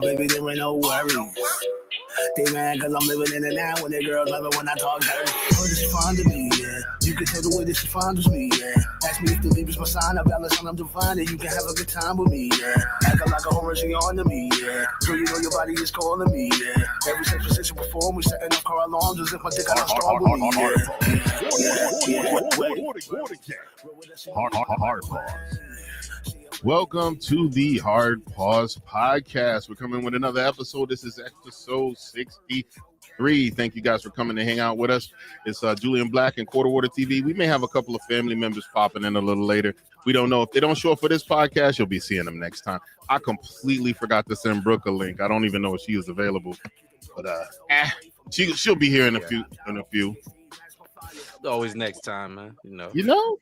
Baby, there ain't no worries. They mad cause I'm living in the now when they girls love it when I talk dirty. Oh, this is fond of me, yeah. You can tell the way this is fond of me, yeah. Ask me if the leave is my sign, I balance on them to find it. You can have a good time with me, yeah. Acting like a whole rushing on to me, yeah. Girl, you know your body is calling me, yeah. Every sex position before we setting up car alarms as if my dick got strong with me, yeah. Hard pause. Welcome to the Hard Pause Podcast. We're coming with another episode. This is episode 63. Thank you guys for coming to hang out with us. It's Julian Black and Quarter Water TV. We may have a couple of family members popping in a little later. We don't know. If they don't show up for this podcast, you'll be seeing them next time. I completely forgot to send Brooke a link. I don't even know if she is available. But she'll be here in a few. Always next time, man. You know?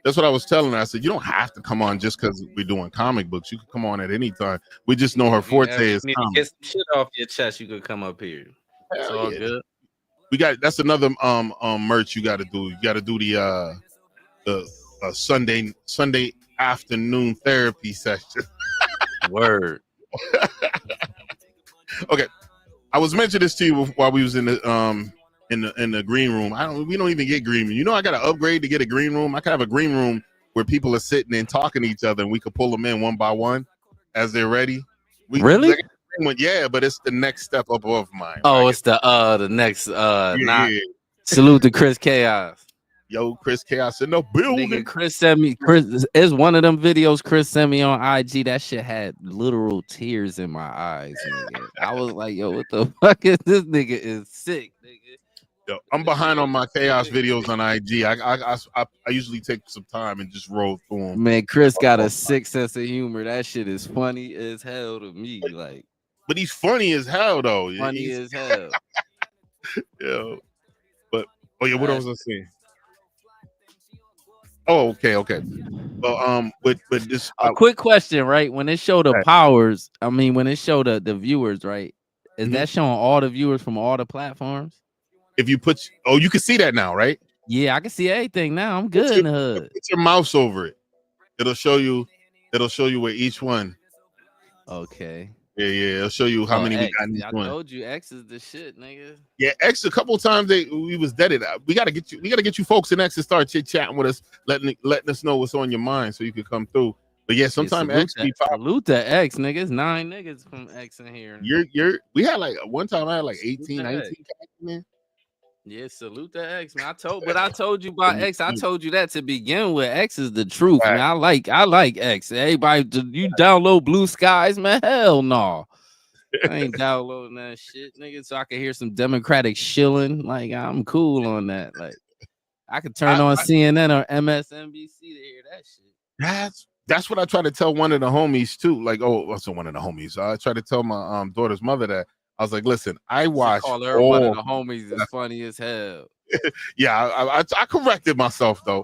That's what I was telling her. I said, you don't have to come on just because we're doing comic books. You can come on at any time. We just know her forte is comic. To get some shit off your chest, you could come up here. It's all good. That's another merch you got to do. You got to do the Sunday afternoon therapy session. Word. Okay, I was mentioning this to you while we was in the green room. We don't even get green room. You know, I got to upgrade to get a green room. I can have a green room where people are sitting and talking to each other, and we could pull them in one by one as they're ready. Really? Yeah, but it's the next step up above mine. Oh, it's the next yeah. Salute to Chris Chaos. Yo, Chris Chaos in the building. Nigga, Chris is one of them videos Chris sent me on IG. That shit had literal tears in my eyes, nigga. I was like, yo, what the fuck is this nigga is sick, nigga. Yo, I'm behind on my chaos videos on IG. I usually take some time and just roll through them. Man, Chris got a sick sense of humor. That shit is funny as hell to me. Like, but he's funny as hell though. Funny as hell. Yo, but what else was I saying? Oh, okay. Well, but this a quick question, right? When it showed the powers, when it showed the viewers, right? Is that showing all the viewers from all the platforms? If you you can see that now, right? Yeah, I can see everything now. I'm good in the hood. Put your mouse over it. It'll show you where each one. Okay. Yeah. It'll show you how many X. we got. I told you X is the shit, nigga. Yeah, X a couple of times we was deaded. We gotta get you folks in X to start chit chatting with us, letting us know what's on your mind so you can come through. But yeah, sometimes X be popping. Salute to X, niggas. 9 niggas from X in here. We had like one time I had like 18, 19 in. Yeah, salute to X, man. I told you about X. I told you that to begin with. X is the truth, man. I like X. Everybody, you download Blue Skies, man? Hell no. I ain't downloading that shit, nigga. So I can hear some Democratic shilling. Like, I'm cool on that. Like, I could turn on CNN or MSNBC to hear that shit. That's what I try to tell one of the homies too. Like, also one of the homies. I try to tell my daughter's mother that. I was like, listen, I watched call her one of the homies is funny as hell. Yeah, I corrected myself though.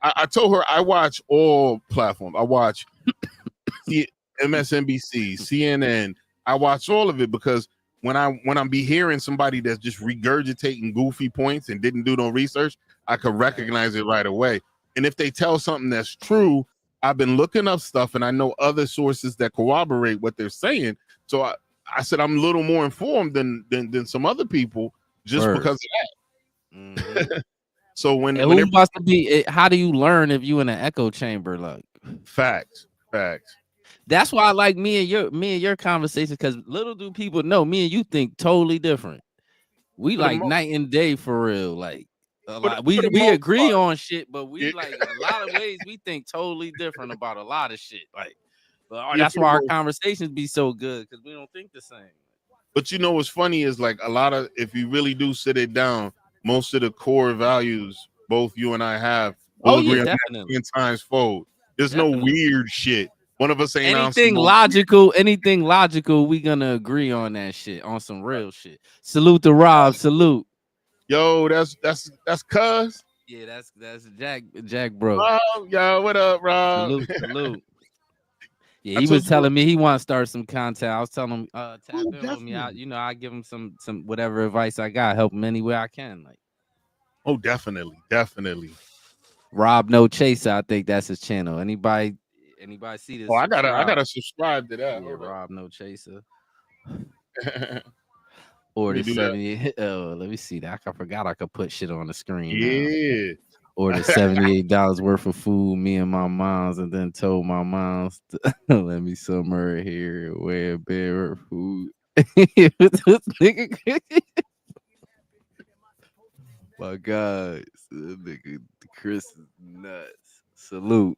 I told her I watch all platforms. I watch MSNBC, CNN. I watch all of it because when I'm be hearing somebody that's just regurgitating goofy points and didn't do no research, I could recognize it right away. And if they tell something that's true, I've been looking up stuff and I know other sources that corroborate what they're saying. So I said I'm a little more informed than some other people just because of that. Mm-hmm. So when must be, how do you learn if you in an echo chamber? Like facts. That's why I like me and your conversation, because little do people know me and you think totally different. We like night and day for real. Like we agree on shit, but we like a lot of ways we think totally different about a lot of shit. Like, that's why our conversations be so good, because we don't think the same. But you know what's funny is like a lot of, if you really do sit it down, most of the core values both you and I have will agree on that 10 times fold. There's no weird shit. One of us ain't anything logical. We gonna agree on that shit, on some real shit. Salute to Rob. Salute. Yo, that's Cuz. Yeah, that's Jack bro. Oh, yo, what up, Rob? Salute. Yeah, he was telling me he want to start some content. I was telling him tap in with me. I give him some whatever advice I got, help him any way I can. Like, definitely. Rob No Chaser, I think that's his channel. Anybody Anybody see this? Oh, I gotta subscribe to that. Yeah, Rob No Chaser. Let Or me the do that. 78. Oh, let me see that. I forgot I could put shit on the screen now. Yeah. Or the $78 worth of food, me and my mom's, and then told my mom's to let me somewhere here where bear food. This nigga, my God, nigga, Chris is nuts. Salute.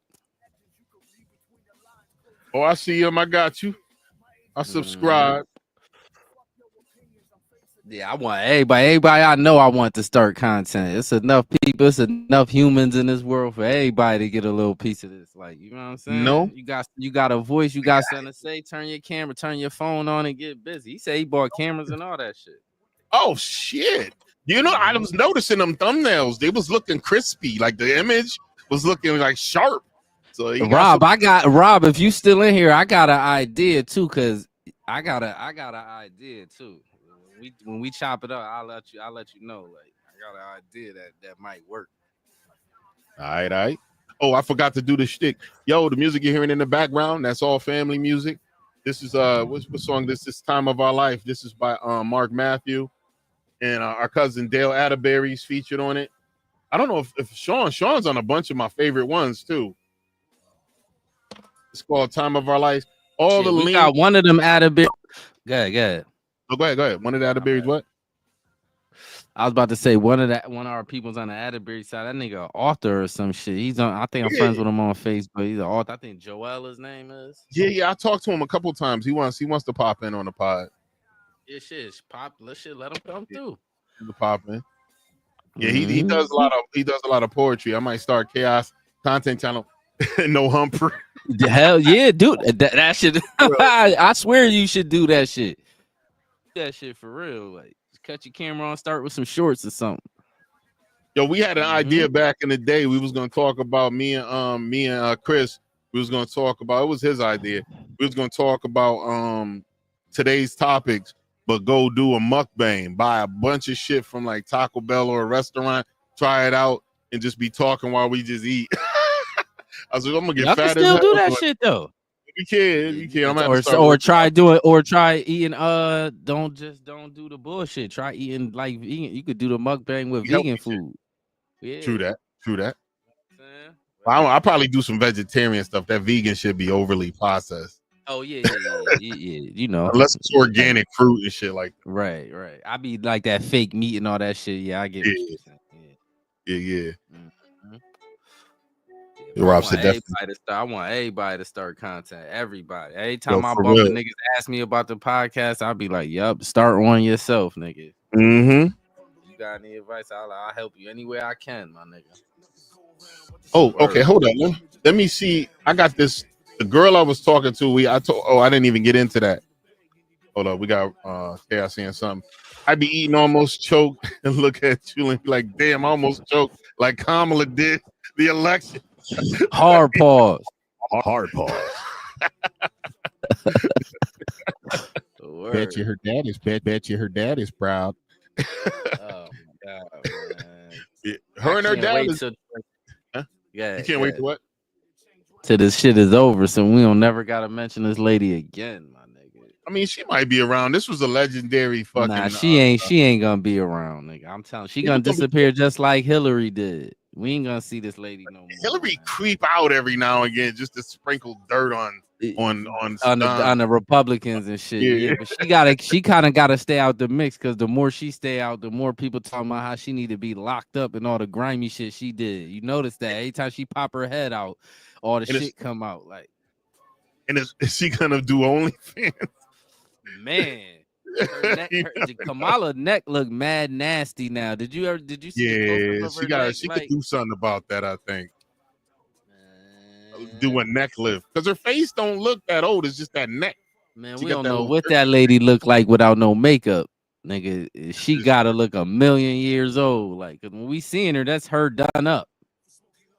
Oh, I see him. I got you. I subscribe. Yeah, I want everybody I know I want to start content. It's enough people, it's enough humans in this world for everybody to get a little piece of this. Like, you know what I'm saying? No. You got a voice, you got something to say, turn your camera, turn your phone on and get busy. He said he bought cameras and all that shit. Oh shit. You know, I was noticing them thumbnails. They was looking crispy. Like the image was looking like sharp. So Rob, Rob, if you still in here, I got an idea too, cause I got an idea too. When we chop it up, I'll let you know. Like, I got an idea that might work. All right. Oh, I forgot to do the shtick. Yo, the music you're hearing in the background, that's all family music. This is what song? This is Time of Our Life. This is by Mark Matthew and our cousin Dale Atterbury's featured on it. I don't know if Sean's on a bunch of my favorite ones too. It's called Time of Our Life. All the links. Got one of them Atterbury. Go ahead. Oh, go ahead. One of the Atterbury's what? I was about to say one of our people's on the Atterbury side. That nigga an author or some shit. He's on. I think I'm friends with him on Facebook. He's an author. I think Joel his name is. Yeah. I talked to him a couple times. He wants to pop in on the pod. Yeah, shit. Let him come through. Pop in. Yeah, he does a lot of poetry. I might start Chaos content channel. No Humphrey. Hell yeah, dude. That shit. I swear you should do that shit. That shit for real. Like, just cut your camera on, start with some shorts or something. Yo, we had an idea back in the day. We was gonna talk about me and Chris. We was gonna talk about, it was his idea. We was gonna talk about today's topics, but go do a mukbang, buy a bunch of shit from like Taco Bell or a restaurant, try it out, and just be talking while we just eat. I was like, I'm gonna get fat. Still do that shit though. You can. I'm try eating. Don't do the bullshit. Try eating like vegan. You could do the mukbang with vegan food. Yeah. True that. I'll probably do some vegetarian stuff. That vegan should be overly processed. Oh yeah. You know, unless it's organic fruit and shit like that. Right. I be like that fake meat and all that shit. Yeah, I get what you're saying. Yeah. I want everybody to start content. Everybody. Every time I bump the niggas ask me about the podcast, I'll be like, "Yup, start one yourself, nigga." Mm-hmm. You got any advice? I'll help you any way I can, my nigga. Oh, okay. Hold on. Let me see. I got this. The girl I was talking to. I didn't even get into that. Hold on. We got Chaos saying something. I be eating almost choked and look at you and be like, damn, I almost choked like Kamala did the election. Hard pause. Bet you her dad is proud. Oh my God, man. Yeah. Her and her dad is. Yeah, you can't wait to what? Till this shit is over, so we don't never gotta mention this lady again, my nigga. I mean, she might be around. This was a legendary fucking. Nah, she ain't gonna be around, nigga. I'm telling you, she gonna disappear just like Hillary did. We ain't gonna see this lady no more. Hillary creep out every now and again just to sprinkle dirt on the Republicans and shit. Yeah, but she kind of gotta stay out the mix, because the more she stay out, the more people talking about how she need to be locked up and all the grimy shit she did. You notice that every time she pop her head out, all the shit come out. Like, and is she gonna do OnlyFans? Man. Kamala neck look mad nasty now. Did you see? Yeah, she could do something about that. I think do a neck lift, because her face don't look that old. It's just that neck. Man, we don't know what that lady look like without no makeup, nigga. She gotta look 1,000,000 years old. Like, when we seeing her, that's her done up.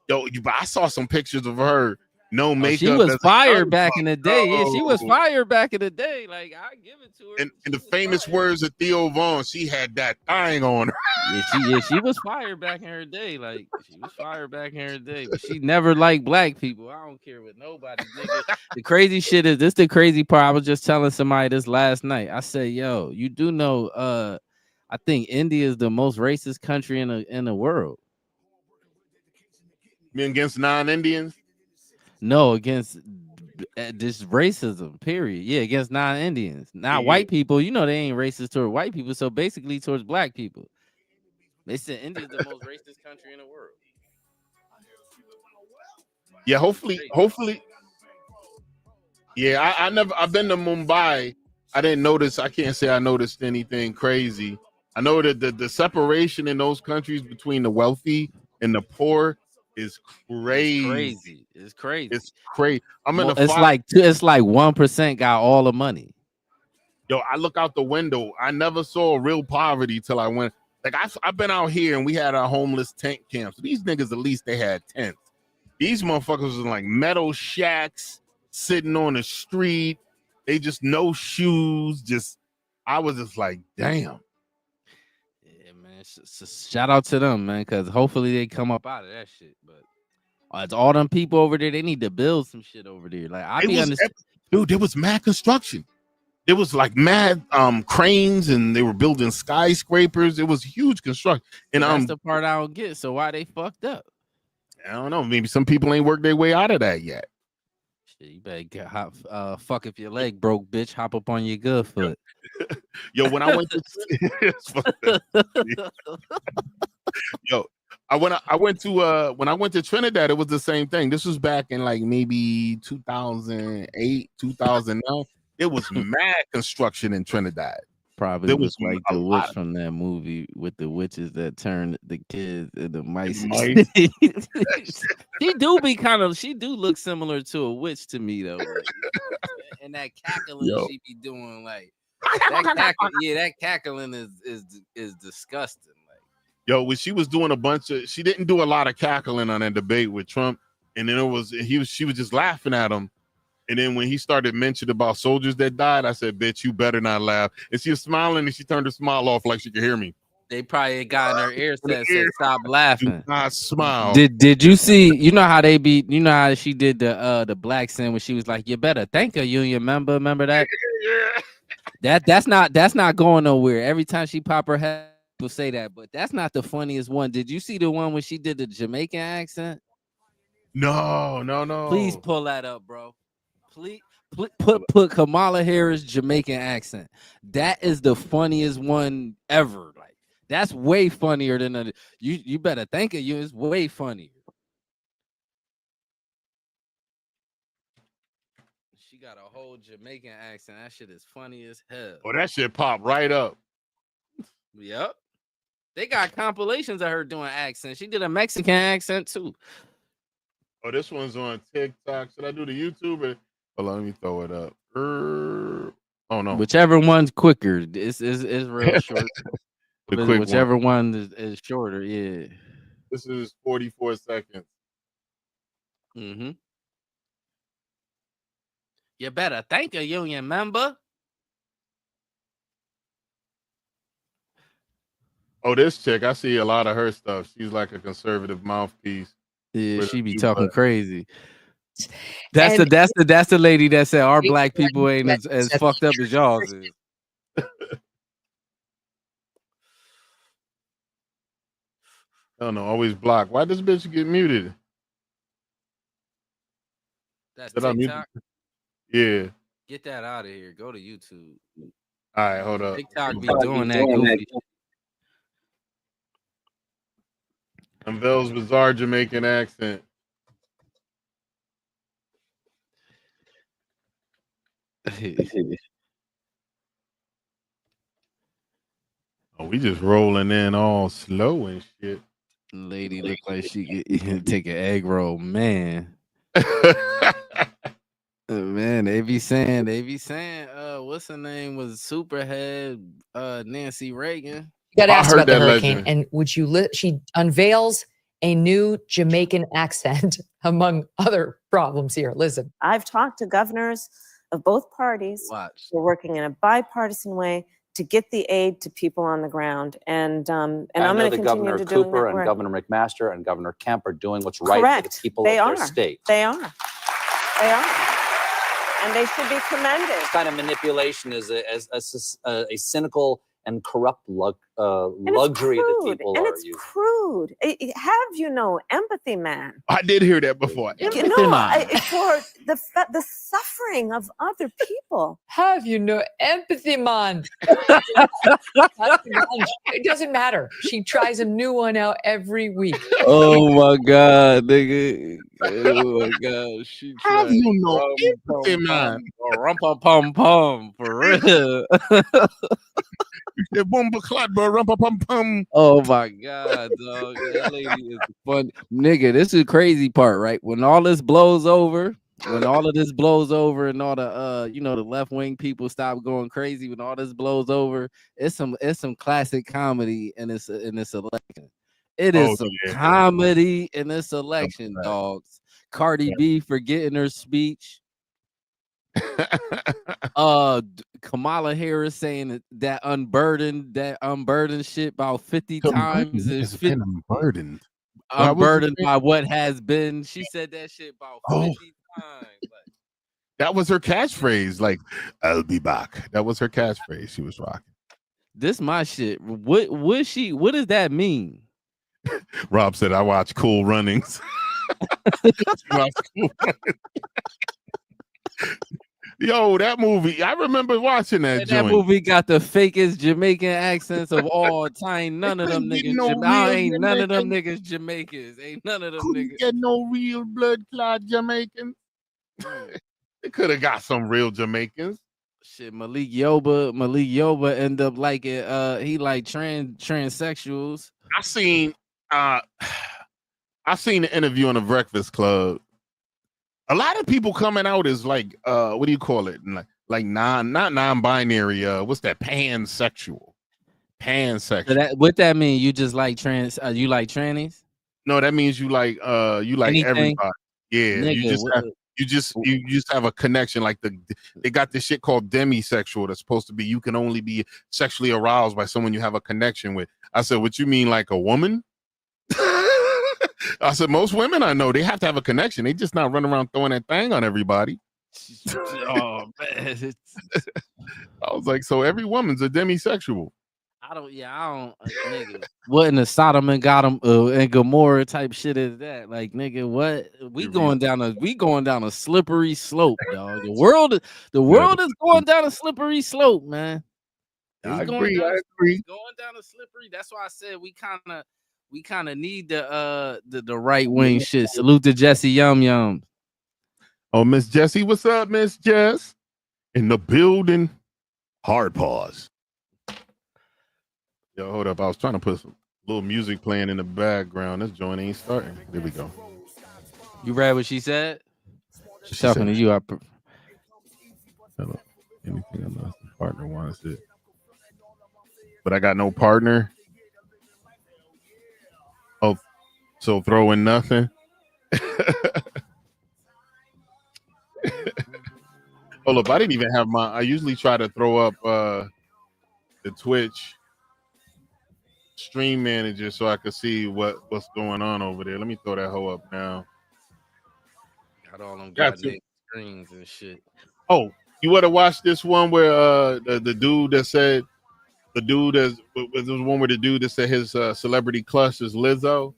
Yo, I saw some pictures of her no makeup. She was as a fired young back buck. in the day. Yeah, she was Oh. fired back in the day. Like, I give it to her. And the famous words of Theo Vaughn, she had that thing on her. She was fired back in her day. Like, she was fired back in her day, but she never liked black people. I don't care what nobody, nigga. The crazy shit is this. The crazy part. I was just telling somebody this last night. I said, "Yo, you do know? I think India is the most racist country in the world. Against non-Indians? No, against this racism. Period. Yeah, against non-Indians, not Yeah. white people. You know they ain't racist toward white people. So basically towards black people. They said India is the most racist country in the world. Yeah, hopefully. Yeah, I've been to Mumbai. I didn't notice. I can't say I noticed anything crazy. I know that the separation in those countries between the wealthy and the poor is crazy. It's crazy. It's crazy. It's like 1% got all the money. Yo, I look out the window. I never saw real poverty till I went. Like I've been out here and we had our homeless tent camps. These niggas, at least they had tents. These motherfuckers was like metal shacks sitting on the street. They just no shoes. I was just like, damn. Yeah, man. Shout out to them, man, because hopefully they come up out of that shit. But it's all them people over there. They need to build some shit over there. Like dude, there was mad construction. There was like mad cranes, and they were building skyscrapers. It was huge construction. And that's the part I don't get. So why they fucked up? I don't know. Maybe some people ain't worked their way out of that yet. Shit, you better get fuck if your leg broke, bitch. Hop up on your good foot. Yo, when I went to when I went to Trinidad, it was the same thing. This was back in like maybe 2008, 2009. It was mad construction in Trinidad. Probably was like the witch from that movie with the witches that turned the kids into mice. She do look similar to a witch to me though. Like, and that cackling she be doing, like that cackling is disgusting. Like, yo, when she was doing she didn't do a lot of cackling on that debate with Trump, and then she was just laughing at him. And then when he started mentioning about soldiers that died, I said, bitch, you better not laugh. And she was smiling, and she turned her smile off like she could hear me. They probably got in her ear said stop laughing. Do not smile. Did you see, you know how she did the black sin when she was like, you better thank her union member. Remember that? Yeah. That's not going nowhere. Every time she pop her head, people say that, but that's not the funniest one. Did you see the one when she did the Jamaican accent? No. Please pull that up, bro. Please put Kamala Harris Jamaican accent. That is the funniest one ever. Like, that's way funnier than you better thank you. It's way funnier. She got a whole Jamaican accent. That shit is funny as hell. Oh, that shit popped right up. Yep. They got compilations of her doing accents. She did a Mexican accent too. Oh, this one's on TikTok. Should I do the YouTube? Hold on, let me throw it up. Oh no. Whichever one's quicker. It's real short. Whichever one is shorter, yeah. This is 44 seconds. Mm-hmm. You better thank a union member. Oh, this chick, I see a lot of her stuff. She's like a conservative mouthpiece. Yeah, she be talking crazy. That's the lady that said our black people ain't as fucked up as y'all's is. I don't know, always blocked. Why this bitch get muted? That's TikTok? Yeah. Get that out of here. Go to YouTube. All right, hold up. TikTok be doing that goofy. Unveils bizarre Jamaican accent. Oh, we just rolling in all slow and shit. Lady look like she could take an egg roll, man. Man, they be saying, what's her name was Superhead, Nancy Reagan. You got to ask about the hurricane, legend. And would you? She unveils a new Jamaican accent among other problems here. Listen. I've talked to governors of both parties. Watch. We're working in a bipartisan way to get the aid to people on the ground. And I'm going to continue to do that Cooper and Governor McMaster and Governor Kemp are doing what's right for the people of their state. They are. And they should be commended. This kind of manipulation is a cynical and corrupt luxury that people are using. It's crude. Have you no empathy, man? I did hear that before. You know, for the suffering of other people. Have you no empathy, man? It doesn't matter. She tries a new one out every week. Oh my God, nigga. Oh my God. She Have you no empathy, man? Rumpa-pum-pum, for real. Oh my God, dog. That lady is fun. Nigga, this is the crazy part, right? When all this blows over, and all the the left-wing people stop going crazy, when all this blows over, it's some classic comedy in this election. It is some comedy in this election, dogs. Cardi B forgetting her speech. Kamala Harris saying that unburdened shit about 50 times. Unburdened. Unburdened by what has been. She said that shit about 50 times. That was her catchphrase. Like, I'll be back. That was her catchphrase. She was rocking. This my shit. What does that mean? Rob said, I watch Cool Runnings. Yo, that movie, I remember watching that. That movie got the fakest Jamaican accents of all time. None of them niggas. Ain't none of them niggas Jamaicans. Ain't none of them niggas. Get no real blood clot Jamaicans. They could have got some real Jamaicans. Shit, Malik Yoba end up liking he like transsexuals. I seen the interview on the Breakfast Club. A lot of people coming out as like what do you call it? Like not non-binary. What's that? Pansexual. So what that mean? You just like trans? You like trannies? No, that means you like anything? Everybody. Yeah, nigga, you just have a connection. Like they got this shit called demisexual that's supposed to be you can only be sexually aroused by someone you have a connection with. I said, what you mean, like a woman? I said, most women I know, they have to have a connection. They just not running around throwing that thing on everybody. Oh man. I was like, so every woman's a demisexual. I don't nigga. What in the Sodom and Gomorrah type shit is that? Like, nigga, what? We going down a slippery slope, dog. The world is going down a slippery slope, man. I agree. Going down a slippery. That's why I said we kind of need the right wing shit. Salute to Jesse Yum Yum. Oh, Miss Jessie, what's up, Miss Jess? In the building. Hard pause. Yo, hold up. I was trying to put some little music playing in the background. This joint ain't starting. There we go. You read what she said? She's talking to you. Hello. Anything else? Partner wants it. But I got no partner. Oh, so throw in nothing. Hold up, I didn't even have I usually try to throw up the Twitch stream manager so I could see what's going on over there. Let me throw that hoe up now. Got all them goddamn screens and shit. Oh, you would have watched this one where the dude that said was the one where the dude that said his celebrity crush is Lizzo.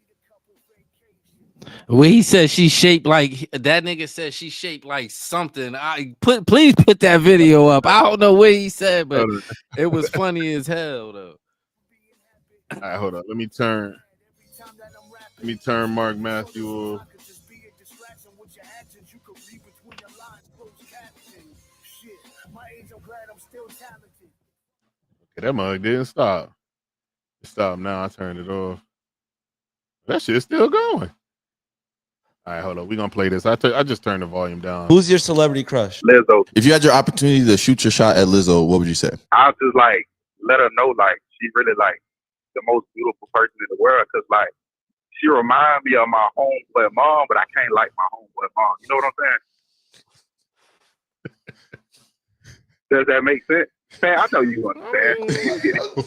Well, he said she shaped like that. Nigga said she shaped like something. Please put that video up. I don't know what he said, but it was funny as hell though. All right, hold on. Let me turn Mark Matthew. Okay, that mug didn't stop. It stopped now. I turned it off. That shit's still going. All right, hold on. We're going to play this. I just turned the volume down. Who's your celebrity crush? Lizzo. If you had your opportunity to shoot your shot at Lizzo, what would you say? I'll just let her know she's really the most beautiful person in the world because she reminds me of my homeboy mom, but I can't like my homeboy mom. You know what I'm saying? Does that make sense? Man, I know you understand. You get it. You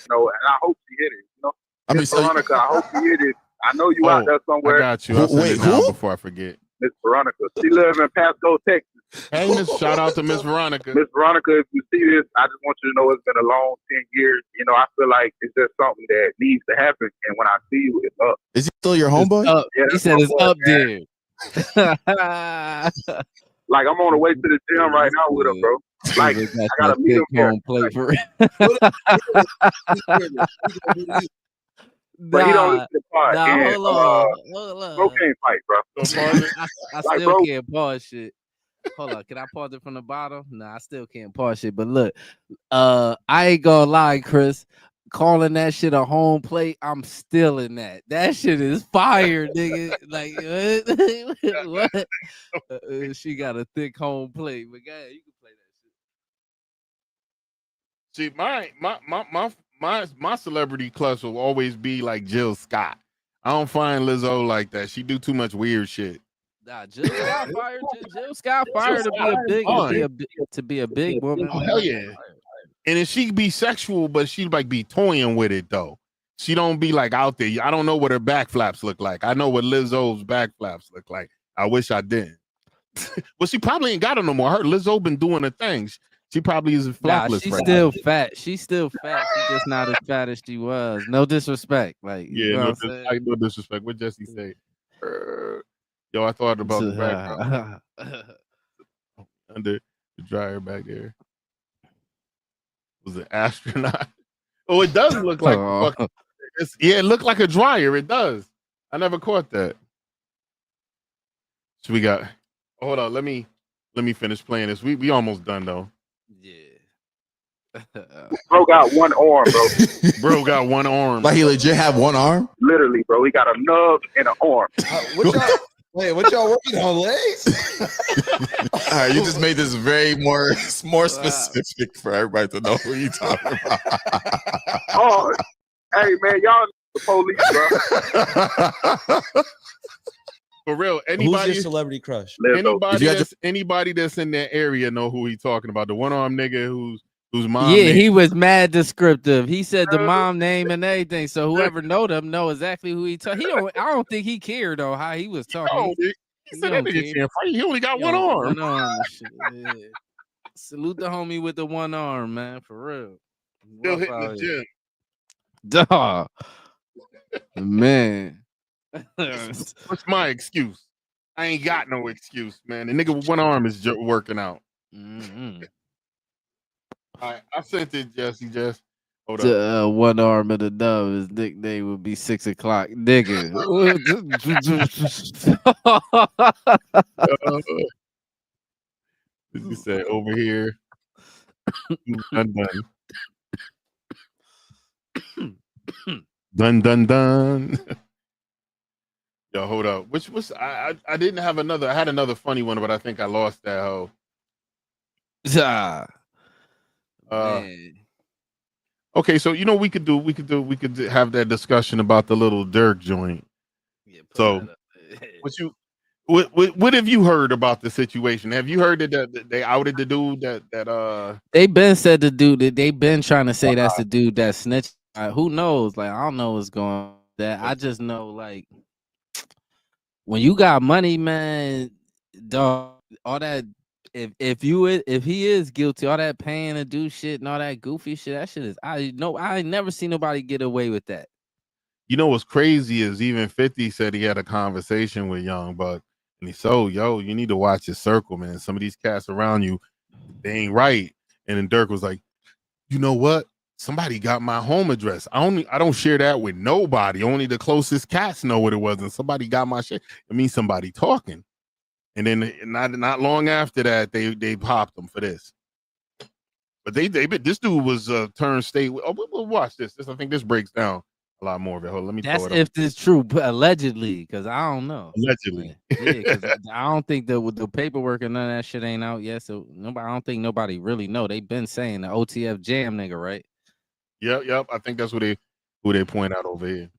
know, and I hope she hit it. You know, Miss Veronica, I hope you hit it. I know you out there somewhere. I got you. I'll send it down before I forget. Miss Veronica. She lives in Pasco, Texas. Hey, shout out to Miss Veronica. Miss Veronica, if you see this, I just want you to know it's been a long 10 years. You know, I feel like it's just something that needs to happen. And when I see you, it's up. Is he still your homeboy? Yeah, he said it's up there. Like, I'm on the way to the gym right now with him, bro. Like, I got to meet him there. Plate for But he don't listen to the pod. Nah, and, hold on. Bro can't fight, bro. I Like, still bro, can't pause shit. Hold on, can I pause it from the bottom? Nah, I still can't pause shit. But look, I ain't gonna lie, Chris. Calling that shit a home plate, I'm still in that. That shit is fire, nigga. Like what? She got a thick home plate, but yeah, you can play that See, shit. my celebrity clutch will always be like Jill Scott. I don't find Lizzo like that. She do too much weird shit. Nah, Jill Scott fired. Jill Scott fired to be a big woman. Oh, hell yeah. And if she be sexual, but she like be toying with it though. She don't be like out there. I don't know what her back flaps look like. I know what Lizzo's back flaps look like. I wish I didn't. Well, she probably ain't got it no more. Her Lizzo been doing the things. She probably is flapless. She's still fat. She's still fat. She's just not as fat as she was. No disrespect. Like, you know no disrespect. What Jesse say? Yo, I thought about the background. Under the dryer back there. Was an astronaut. Oh, it does look like it looked like a dryer. It does. I never caught that. So we got. Hold on. Let me finish playing this. We almost done though. Yeah. Bro got one arm, bro. Bro got one arm. Like he legit have one arm? Literally, bro. He got a nub and an arm. What y'all working on, legs? All right, you just made this very more specific for everybody to know who you talking about. Oh, hey man, y'all the police, bro. For real, anybody? Who's your celebrity crush? Anybody that's in that area know who he talking about? The one armed nigga whose mom. Yeah, he was mad descriptive. He said the mom name and everything. So whoever know them know exactly who he talking. I don't think he cared though how he was talking. He said that nigga can't fight. He only got one arm. One arm and shit. Yeah. Salute the homie with the one arm, man. For real. Still hitting the gym. Dog. Man. What's my excuse? I ain't got no excuse, man. The nigga with one arm is working out. Mm-hmm. All right, I sent it, Jesse. Just hold up. One arm of the dove. His nickname would be 6 o'clock, nigga. Did you say over here? Done. Yo, hold up. Which was I didn't have another. I had another funny one, but I think I lost that hoe. Okay, so you know we could have that discussion about the little Dirk joint. Yeah, so what have you heard about the situation? Have you heard that they outed the dude that they been said the dude that they been trying to say that's the dude that snitched. Who knows? Like I don't know what's going on. That I just know like when you got money, man, dog, all that. If he is guilty, all that paying to do shit and all that goofy shit, that shit is I ain't never seen nobody get away with that. You know what's crazy is even 50 said he had a conversation with Young Buck and he said, yo, you need to watch your circle, man. Some of these cats around you, they ain't right. And then Dirk was like, you know what? Somebody got my home address. I don't share that with nobody. Only the closest cats know what it was. And somebody got my shit. It means somebody talking. And then not long after that, they popped him for this. But this dude was turned state. Oh, we'll watch this. I think this breaks down a lot more of it. Hold on, let me. That's if this true, allegedly, because I don't know. Allegedly, yeah, because I don't think the paperwork and none of that shit ain't out yet. So I don't think nobody really know. They've been saying the OTF jam nigga, right? Yep. I think that's who they point out over here.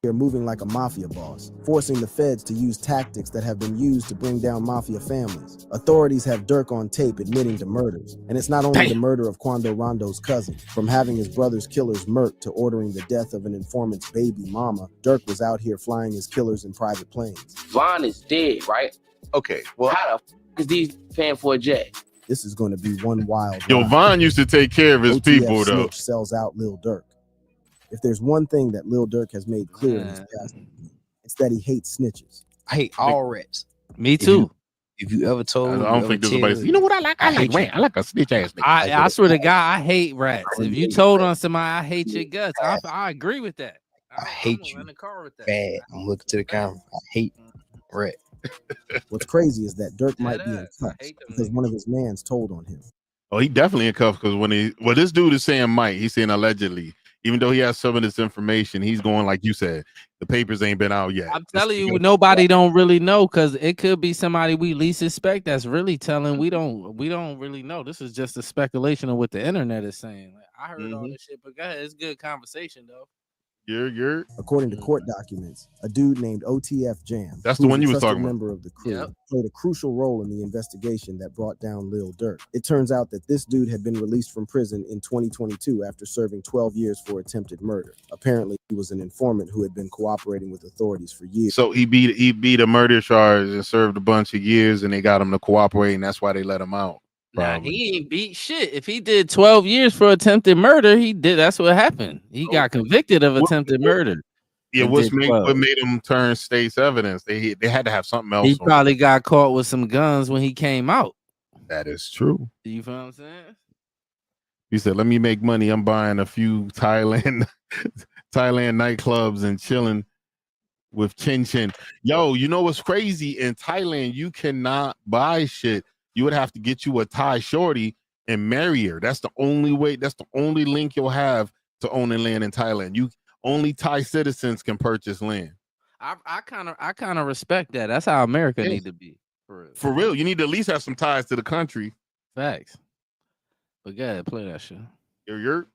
They're moving like a mafia boss, forcing the feds to use tactics that have been used to bring down mafia families. Authorities have Dirk on tape admitting to murders, and it's not only the murder of Quando Rondo's cousin. From having his brother's killers murked to ordering the death of an informant's baby mama, Dirk was out here flying his killers in private planes. Von is dead, right? Okay, well, how the is these paying for a jet? This is going to be one wild Yo, ride. Von used to take care of his OTF people, though. Snitch sells out Lil Durk. If there's one thing that Lil Durk has made clear in his past, it's that he hates snitches. I hate all rats. Me too. If you ever told me, I don't think there's somebody. You know what I like? I like rat. I like a snitch ass nigga. I swear to God, I hate rats. If you told on somebody, I hate your guts. I agree with that. I hate you. In the car with that. Bad. I'm looking to the camera. I hate rat. What's crazy is that Dirk might be in cuffs because one of his mans told on him. Oh, he definitely in cuffs because this dude is saying Mike, he's saying allegedly. Even though he has some of this information, he's going like you said. The papers ain't been out yet. I'm telling you, nobody don't really know because it could be somebody we least suspect that's really telling. We don't really know. This is just a speculation of what the internet is saying. Like, I heard all this shit, but go ahead, it's good conversation though. You're According to court documents, a dude named OTF Jam, that's the one you was talking about, member of the crew, played a crucial role in the investigation that brought down Lil Durk. It turns out that this dude had been released from prison in 2022 after serving 12 years for attempted murder. Apparently, he was an informant who had been cooperating with authorities for years. So he beat a murder charge and served a bunch of years, and they got him to cooperate, and that's why they let him out. Nah, he ain't beat shit. If he did 12 years for attempted murder, he did. That's what happened. He got convicted of attempted murder. Yeah, what made him turn state's evidence? They had to have something else. He probably got caught with some guns when he came out. That is true. You feel what I'm saying? He said, "Let me make money. I'm buying a few Thailand nightclubs and chilling with Chin Chin." Yo, you know what's crazy? In Thailand, you cannot buy shit. You would have to get you a Thai shorty and marry her. That's the only way. That's the only link you'll have to owning land in Thailand. Only Thai citizens can purchase land. I kind of respect that. That's how America need to be. For real. You need to at least have some ties to the country. Facts. But go ahead, play that shit. You're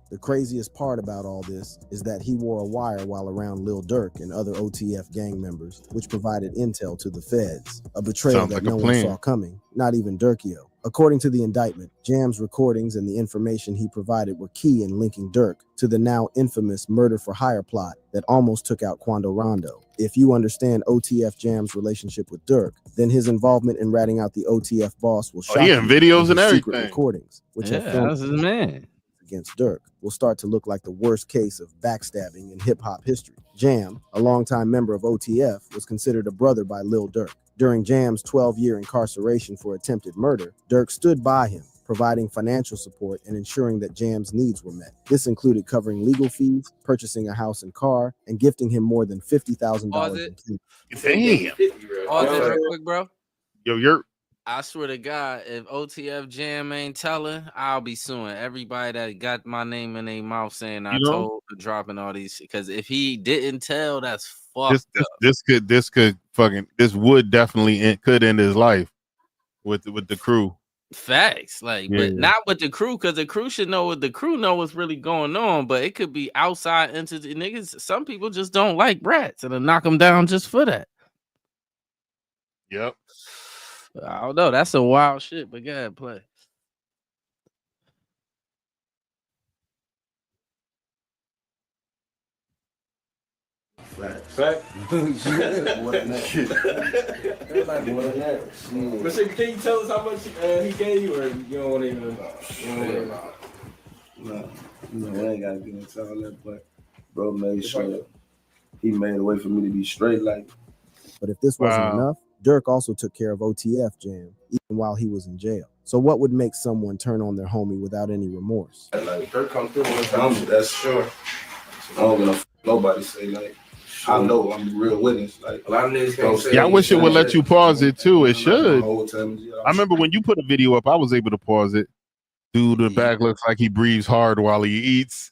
The craziest part about all this is that he wore a wire while around Lil Durk and other OTF gang members, which provided intel to the feds, a betrayal that no one saw coming, not even Durkio. According to the indictment, Jam's recordings and the information he provided were key in linking Durk to the now infamous murder for hire plot that almost took out Quando Rondo. If you understand OTF Jam's relationship with Durk, then his involvement in ratting out the OTF boss will shock you. Videos and everything. Secret recordings, which have that's his man. Against Durk will start to look like the worst case of backstabbing in hip-hop history. Jam, a longtime member of OTF, was considered a brother by Lil Durk. During Jam's 12-year incarceration for attempted murder, Durk stood by him, providing financial support and ensuring that Jam's needs were met. This included covering legal fees, purchasing a house and car, and gifting him more than $50,000. Damn. Pause it real quick, bro. Yo, I swear to God, if OTF Jam ain't telling, I'll be suing everybody that got my name in their mouth saying I told for dropping all these. Because if he didn't tell, that's fucked up. This would definitely could end his life with the crew. Facts, but not with the crew, because the crew should know what the crew know what's really going on. But it could be outside entity niggas. Some people just don't like rats and knock them down just for that. Yep. I don't know. That's a wild shit, but go ahead, play. Fact. But so can you tell us how much he gave you, or you don't want to even? No, I ain't gotta get into all that. But bro made sure he made a way for me to be straight. But if this wasn't enough, Durk also took care of OTF Jam, even while he was in jail. So what would make someone turn on their homie without any remorse? Durk come through one time, that's sure. I don't give no nobody say I know I'm the real witness. A lot of niggas can't say. Yeah, I wish it would let you pause it too. It should. I remember when you put a video up, I was able to pause it. Dude, the back looks like he breathes hard while he eats.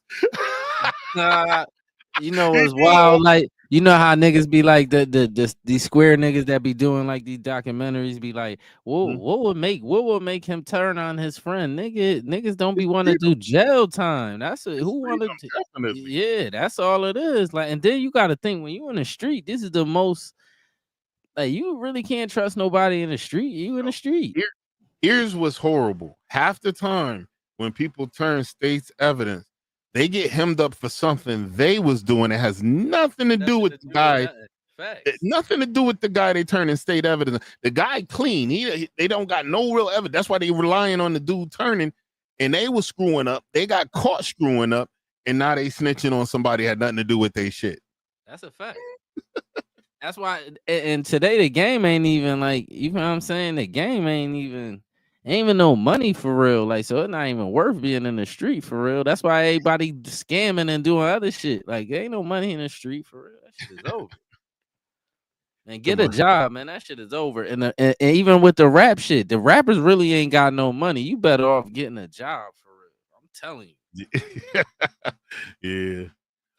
You know what's wild? You know how niggas be like these square niggas that be doing like these documentaries be like, what would make him turn on his friend? Niggas don't be want to do jail time. That's who want to. Yeah, that's all it is. Like, and then you got to think when you in the street, this is the most. Like, you really can't trust nobody in the street. You in the street. Here's what's horrible. Half the time when people turn state's evidence, they get hemmed up for something they was doing that has nothing to do with the guy. Nothing to do with the guy they turning state evidence. The guy clean. They don't got no real evidence. That's why they relying on the dude turning, and they was screwing up. They got caught screwing up, and now they snitching on somebody had nothing to do with their shit. That's a fact. That's why. And today the game ain't even like, you know what I'm saying? The game ain't even no money for real. Like, so it's not even worth being in the street for real. That's why everybody scamming and doing other shit. Like, there ain't no money in the street for real. That shit is over. And get a job, man. That shit is over. And even with the rap shit, the rappers really ain't got no money. You better off getting a job for real. I'm telling you. Yeah.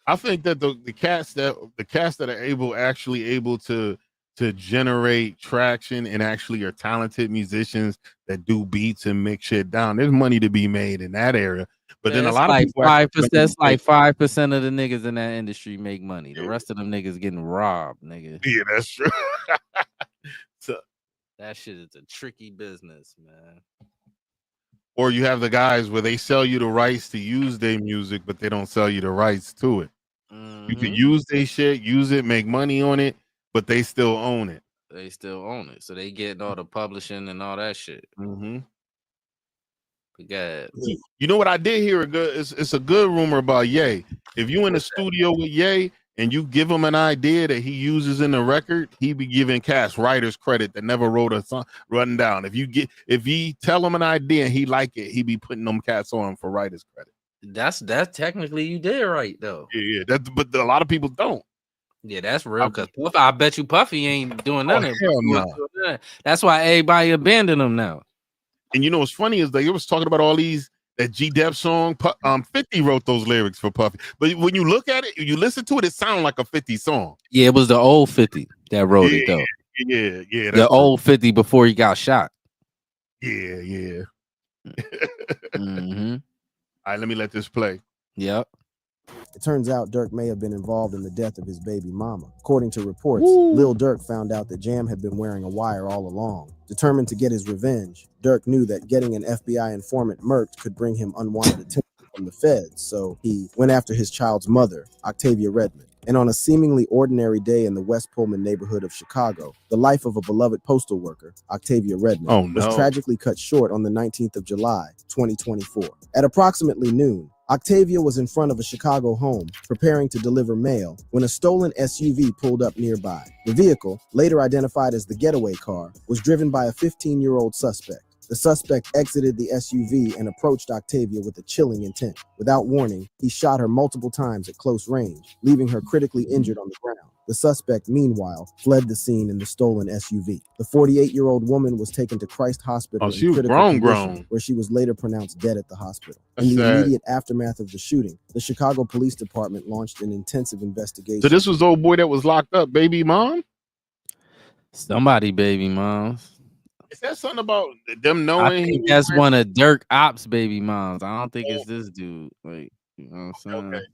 I think that the cats that are actually able to generate traction and actually are talented musicians that do beats and mix shit down, there's money to be made in that area. But then a lot of people 5%. That's like 5% of the niggas in that industry make money. The rest of them niggas getting robbed, nigga. Yeah, that's true. So that shit is a tricky business, man. Or you have the guys where they sell you the rights to use their music, but they don't sell you the rights to it. You can use their shit, use it, make money on it, but they still own it. They still own it. So they getting all the publishing and all that shit. You know what I did hear? It's a good rumor about Ye. If you in the studio with Ye and you give him an idea that he uses in the record, he be giving cast writers credit that never wrote a song running down. If he tell him an idea and he like it, he be putting them cats on for writers credit. That's technically you did right though. Yeah. But a lot of people don't. Yeah, that's real. Because I bet you Puffy ain't doing nothing. No. That's why everybody abandoned him now. And you know what's funny is they was talking about all these that G-Dep song. 50 wrote those lyrics for Puffy, but when you look at it, you listen to it, it sounds like a 50 song. Yeah, it was the old 50 that wrote it though. Yeah. The old 50 before he got shot. Yeah. All right, let me let this play. Yep. It turns out Durk may have been involved in the death of his baby mama. According to reports, Lil Durk found out that Jam had been wearing a wire all along. Determined to get his revenge, Durk knew that getting an FBI informant murked could bring him unwanted attention from the feds, so he went after his child's mother, Octavia Redmond. And on a seemingly ordinary day in the West Pullman neighborhood of Chicago, the life of a beloved postal worker, Octavia Redmond, was tragically cut short on the 19th of July, 2024. At approximately noon, Octavia was in front of a Chicago home, preparing to deliver mail, when a stolen SUV pulled up nearby. The vehicle, later identified as the getaway car, was driven by a 15-year-old suspect. The suspect exited the SUV and approached Octavia with a chilling intent. Without warning, he shot her multiple times at close range, leaving her critically injured on the ground. The suspect, meanwhile, fled the scene in the stolen SUV. The 48-year-old woman was taken to Christ Hospital in critical condition, where she was later pronounced dead at the hospital. In the immediate aftermath of the shooting, the Chicago Police Department launched an intensive investigation. So this was the old boy that was locked up, baby mom? Somebody baby moms. Is that something about them knowing? I think that's one of Durk Ops baby moms. I don't think it's this dude. Like, you know what I'm saying? Okay.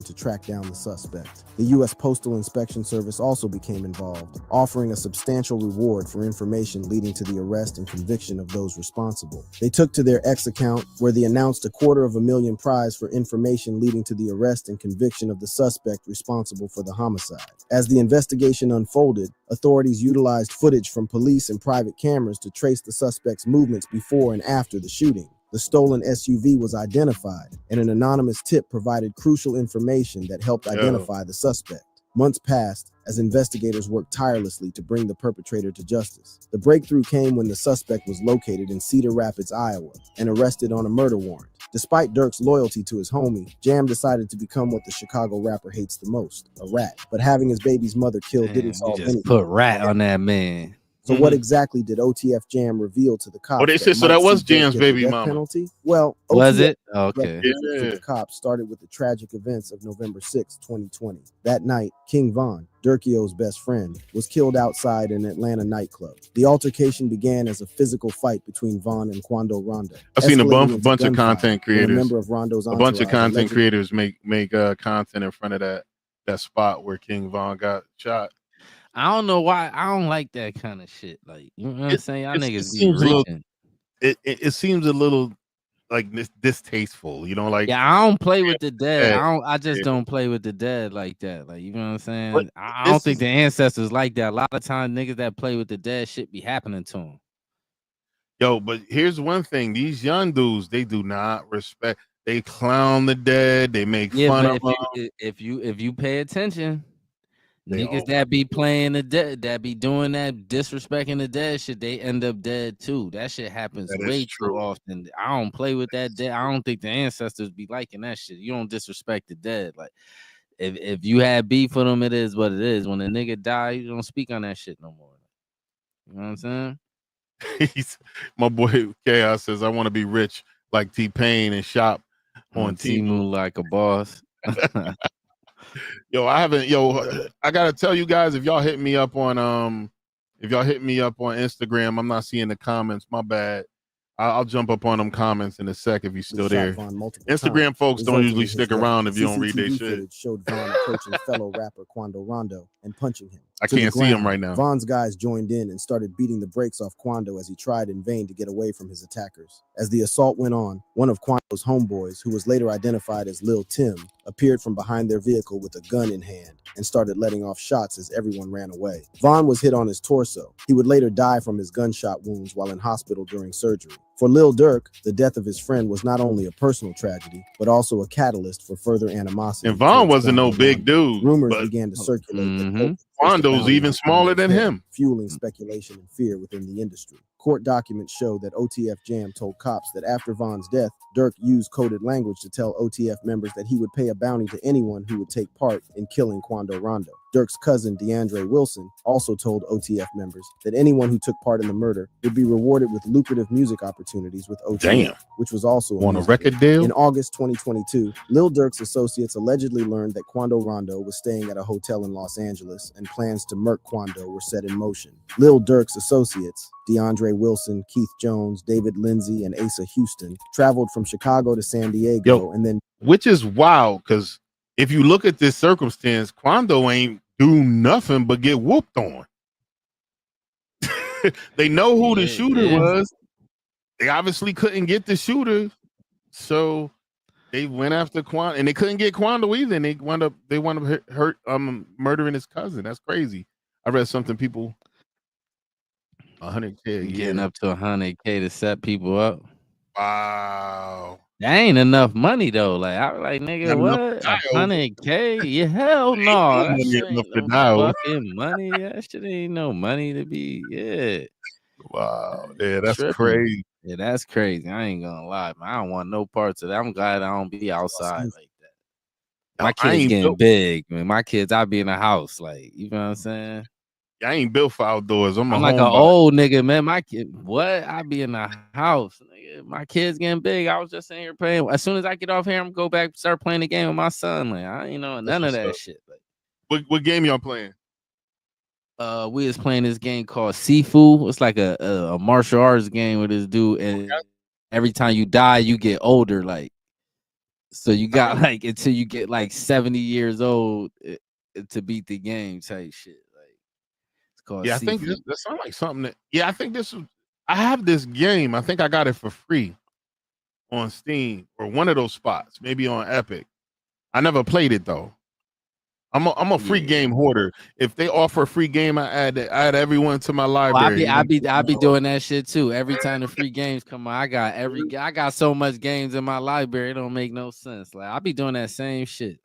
To track down the suspect. The U.S. Postal Inspection Service also became involved, offering a substantial reward for information leading to the arrest and conviction of those responsible. They took to their X account, where they announced a $250,000 prize for information leading to the arrest and conviction of the suspect responsible for the homicide. As the investigation unfolded, authorities utilized footage from police and private cameras to trace the suspect's movements before and after the shooting. The stolen SUV was identified, and an anonymous tip provided crucial information that helped identify the suspect. Months passed as investigators worked tirelessly to bring the perpetrator to justice. The breakthrough came when the suspect was located in Cedar Rapids, Iowa, and arrested on a murder warrant. Despite Durk's loyalty to his homie, Jam decided to become what the Chicago rapper hates the most, a rat. But having his baby's mother killed didn't solve anything. Put rat on that man. So what exactly did OTF Jam reveal to the cops? Oh, they said so that was Jam's baby mama. Penalty? Well, was OTF it? Okay. to the cops started with the tragic events of November 6, 2020. That night, King Von, Durkio's best friend, was killed outside an Atlanta nightclub. The altercation began as a physical fight between Von and Quando Rondo. I've seen a bunch of content creators. A member of Rondo's a bunch of content creators make content in front of that spot where King Von got shot. I don't know why. I don't like that kind of shit. Like, you know what I'm saying? Y'all niggas be reaching. It seems a little like distasteful, you know, like yeah, I don't play with the dead. I just don't play with the dead like that. Like, you know what I'm saying? But I don't think the ancestors like that. A lot of times niggas that play with the dead shit be happening to them. Yo, but here's one thing: these young dudes, they do not respect. They clown the dead. They make fun of them. If you pay attention. Niggas that be playing the dead, that be doing that disrespecting the dead shit, they end up dead too. That shit happens way too often. I don't play with that dead. I don't think the ancestors be liking that shit. You don't disrespect the dead. Like if you had beef with them, it is what it is. When a nigga die, you don't speak on that shit no more. You know what I'm saying? My boy Chaos says, I want to be rich like T-Pain and shop on Temu like a boss. Yo, I gotta tell you guys, if y'all hit me up on Instagram, I'm not seeing the comments. My bad. I'll jump up on them comments in a sec if you're still there. Instagram folks don't usually stick around if you don't read their shit. Showed Von approaching fellow rapper Quando Rondo and punching him. I can't see him right now. Von's guys joined in and started beating the brakes off Quando as he tried in vain to get away from his attackers. As the assault went on, one of Quando's homeboys, who was later identified as Lil Tim, appeared from behind their vehicle with a gun in hand and started letting off shots as everyone ran away. Von was hit on his torso. He would later die from his gunshot wounds while in hospital during surgery. For Lil Durk, the death of his friend was not only a personal tragedy, but also a catalyst for further animosity. And Von wasn't no big dude. Rumors began to circulate. Quando's even smaller than him, fueling speculation and fear within the industry. Court documents show that OTF Jam told cops that after Von's death, Durk used coded language to tell OTF members that he would pay a bounty to anyone who would take part in killing Quando Rondo. Durk's cousin, DeAndre Wilson, also told OTF members that anyone who took part in the murder would be rewarded with lucrative music opportunities with OTF, which was also on a record deal. In August 2022, Lil Durk's associates allegedly learned that Quando Rondo was staying at a hotel in Los Angeles and plans to murk Quando were set in motion. Lil Durk's associates, DeAndre Wilson, Keith Jones, David Lindsay, and Asa Houston, traveled from Chicago to San Diego, and then, which is wild because if you look at this circumstance, Quando ain't do nothing but get whooped on. They know who the shooter was. They obviously couldn't get the shooter, so they went after Quando, and they couldn't get Quando either. And they wound up murdering his cousin. That's crazy. I read something people 100K getting up to 100K to set people up. Wow. That ain't enough money though. Like I was like, nigga, what? 100K? Yeah, hell no. That shit ain't no fucking money. That shit ain't no money to be. Yeah. Wow. Yeah, that's crazy. Yeah, that's crazy. I ain't gonna lie, man. I don't want no parts of that. I'm glad I don't be outside like that. My kids getting big, man. My kids, I be in the house, like, you know what I'm saying? I ain't built for outdoors. I'm like an old nigga, man. My kid, what? I be in the house. Nigga. My kids getting big. I was just sitting here playing. As soon as I get off here, I'm gonna go back and start playing the game with my son. Like, I ain't know none of that shit. Like, what game y'all playing? We was playing this game called Sifu. It's like a martial arts game with this dude, and every time you die, you get older. Like, so you got like until you get like 70 years old to beat the game type shit. Yeah, I think that sounds like something that. Yeah, I think this is. I have this game. I think I got it for free on Steam or one of those spots, maybe on Epic. I never played it though. I'm a free game hoarder. If they offer a free game, I add everyone to my library. I be doing that shit too. Every time the free games come out, I got so much games in my library. It don't make no sense. Like I be doing that same shit.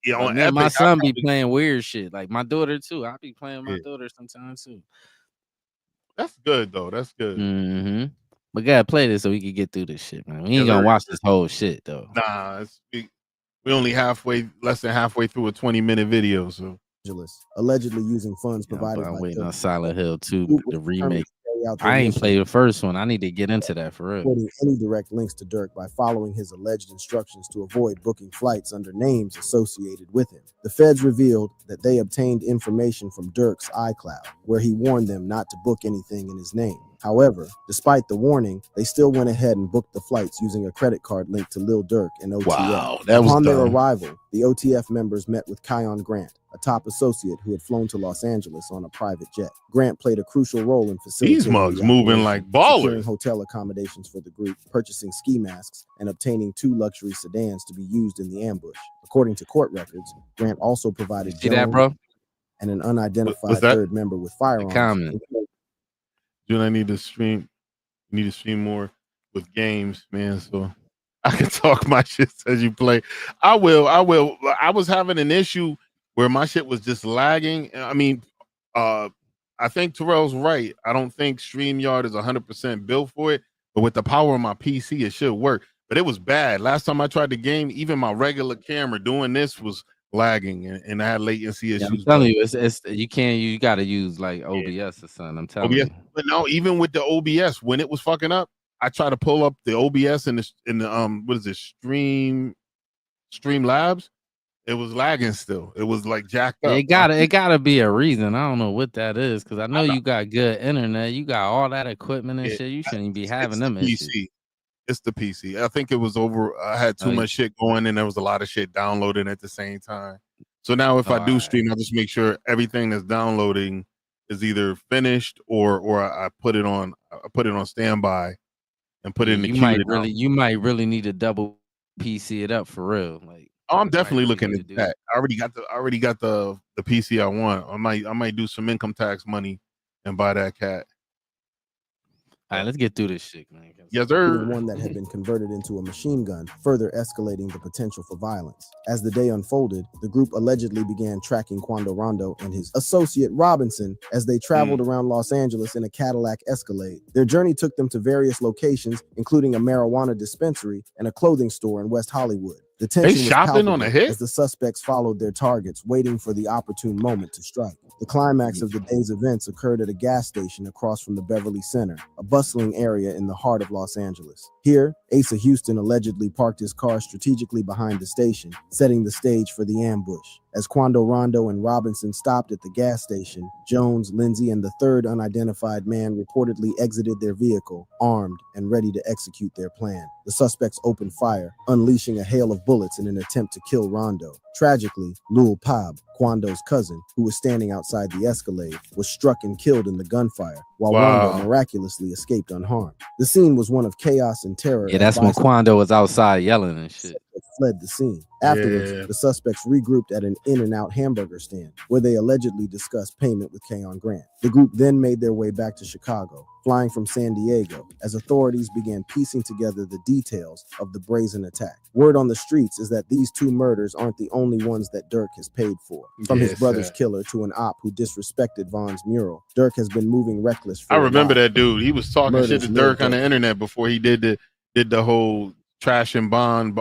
Yeah, on Epic, my son be playing weird shit. Like my daughter too. I be playing my daughter sometimes too. That's good though. That's good. Mm-hmm. But gotta play this so we can get through this shit, man. We ain't gonna watch this whole shit though. Nah, we only less than halfway through a 20-minute video. So allegedly using funds Yeah, provided I'm by waiting on Dirk. Silent Hill 2, Group was the determined remake. to carry out their I ain't mission, played the first one. I need to get into that for real. avoiding any direct links to Dirk by following his alleged instructions to avoid booking flights under names associated with him. The feds revealed that they obtained information from Dirk's iCloud, where he warned them not to book anything in his name. However, despite the warning, they still went ahead and booked the flights using a credit card linked to Lil Durk and OTF. Wow, that was Upon their dumb. arrival, the OTF members met with Kion Grant, a top associate who had flown to Los Angeles on a private jet. Grant played a crucial role in facilitating These mugs the moving like operation, securing ballers. hotel accommodations for the group, purchasing ski masks, and obtaining 2 luxury sedans to be used in the ambush. According to court records, Grant also provided See that, bro? and an unidentified What's that? third member with firearms. Comment. Dude, I need to stream. Need to stream more with games, man. So I can talk my shit as you play. I will. I was having an issue where my shit was just lagging. I mean, I think Terrell's right. I don't think StreamYard is 100% built for it, but with the power of my PC, it should work. But it was bad. Last time I tried the game, even my regular camera doing this was lagging, and I had latency issues. I'm telling you, it's you can't. You got to use like OBS or something. I'm telling you. But no, even with the OBS, when it was fucking up, I tried to pull up the OBS in the what is it, Stream Labs. It was lagging still. It was like jacked up. It gotta be a reason. I don't know what that is, because I know you got good internet. You got all that equipment and shit. You shouldn't be having them issues. It's the PC. I think it was over. I had too much shit going, and there was a lot of shit downloading at the same time. So now, if I do stream, I just make sure everything that's downloading is either finished or I put it on. I put it on standby and put it in the queue. You might really need to double PC it up for real. Like, I'm definitely looking at that. I already got the PC I want. I might do some income tax money and buy that cat. All right, let's get through this shit, man. Yes, sir. One that had been converted into a machine gun, further escalating the potential for violence. As the day unfolded, the group allegedly began tracking Quando Rondo and his associate Robinson as they traveled around Los Angeles in a Cadillac Escalade. Their journey took them to various locations, including a marijuana dispensary and a clothing store in West Hollywood. The tension was shopping on a hit as the suspects followed their targets, waiting for the opportune moment to strike. The climax of the day's events occurred at a gas station across from the Beverly Center, a bustling area in the heart of Los Angeles. Here, Asa Houston allegedly parked his car strategically behind the station, setting the stage for the ambush. As Quando Rondo and Robinson stopped at the gas station, Jones, Lindsay, and the third unidentified man reportedly exited their vehicle, armed and ready to execute their plan. The suspects opened fire, unleashing a hail of bullets in an attempt to kill Rondo. Tragically, Lul Pab, Quando's cousin, who was standing outside the Escalade, was struck and killed in the gunfire, while Rondo miraculously escaped unharmed. The scene was one of chaos and terror. Yeah, that's when Quando was outside yelling and shit. Fled the scene. Afterwards, the suspects regrouped at an In-N-Out hamburger stand, where they allegedly discussed payment with Kion Grant. The group then made their way back to Chicago, flying from San Diego, as authorities began piecing together the details of the brazen attack. Word on the streets is that these 2 murders aren't the only ones that Dirk has paid for. From his brother's killer to an op who disrespected Vaughn's mural, Dirk has been moving reckless for I remember that dude. He was talking shit to Dirk on the internet before he did the whole trash and bond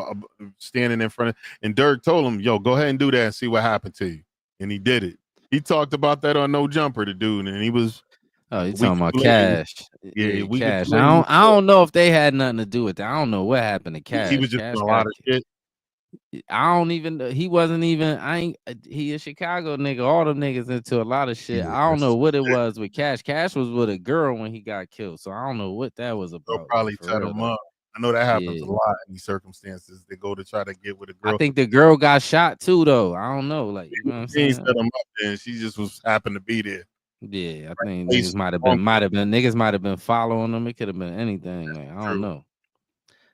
standing in front of, and Dirk told him, yo, go ahead and do that and see what happened to you. And he did it. He talked about that on No Jumper, the dude, and he was you talking about Cash. Cash. I don't know if they had nothing to do with that. I don't know what happened to Cash. He was just doing a lot of shit. I don't even, he wasn't even, he a Chicago nigga, all them niggas into a lot of shit. I don't know what it was with Cash. Cash was with a girl when he got killed, so I don't know what that was about. They'll probably set him up. I know that happens a lot in these circumstances. They go to try to get with a girl. I think the girl got shot too, though. I don't know. Like, you know what I'm saying? Set him up and she just happened to be there. Yeah, I think niggas might have been following them. It could have been anything. Like, I don't know.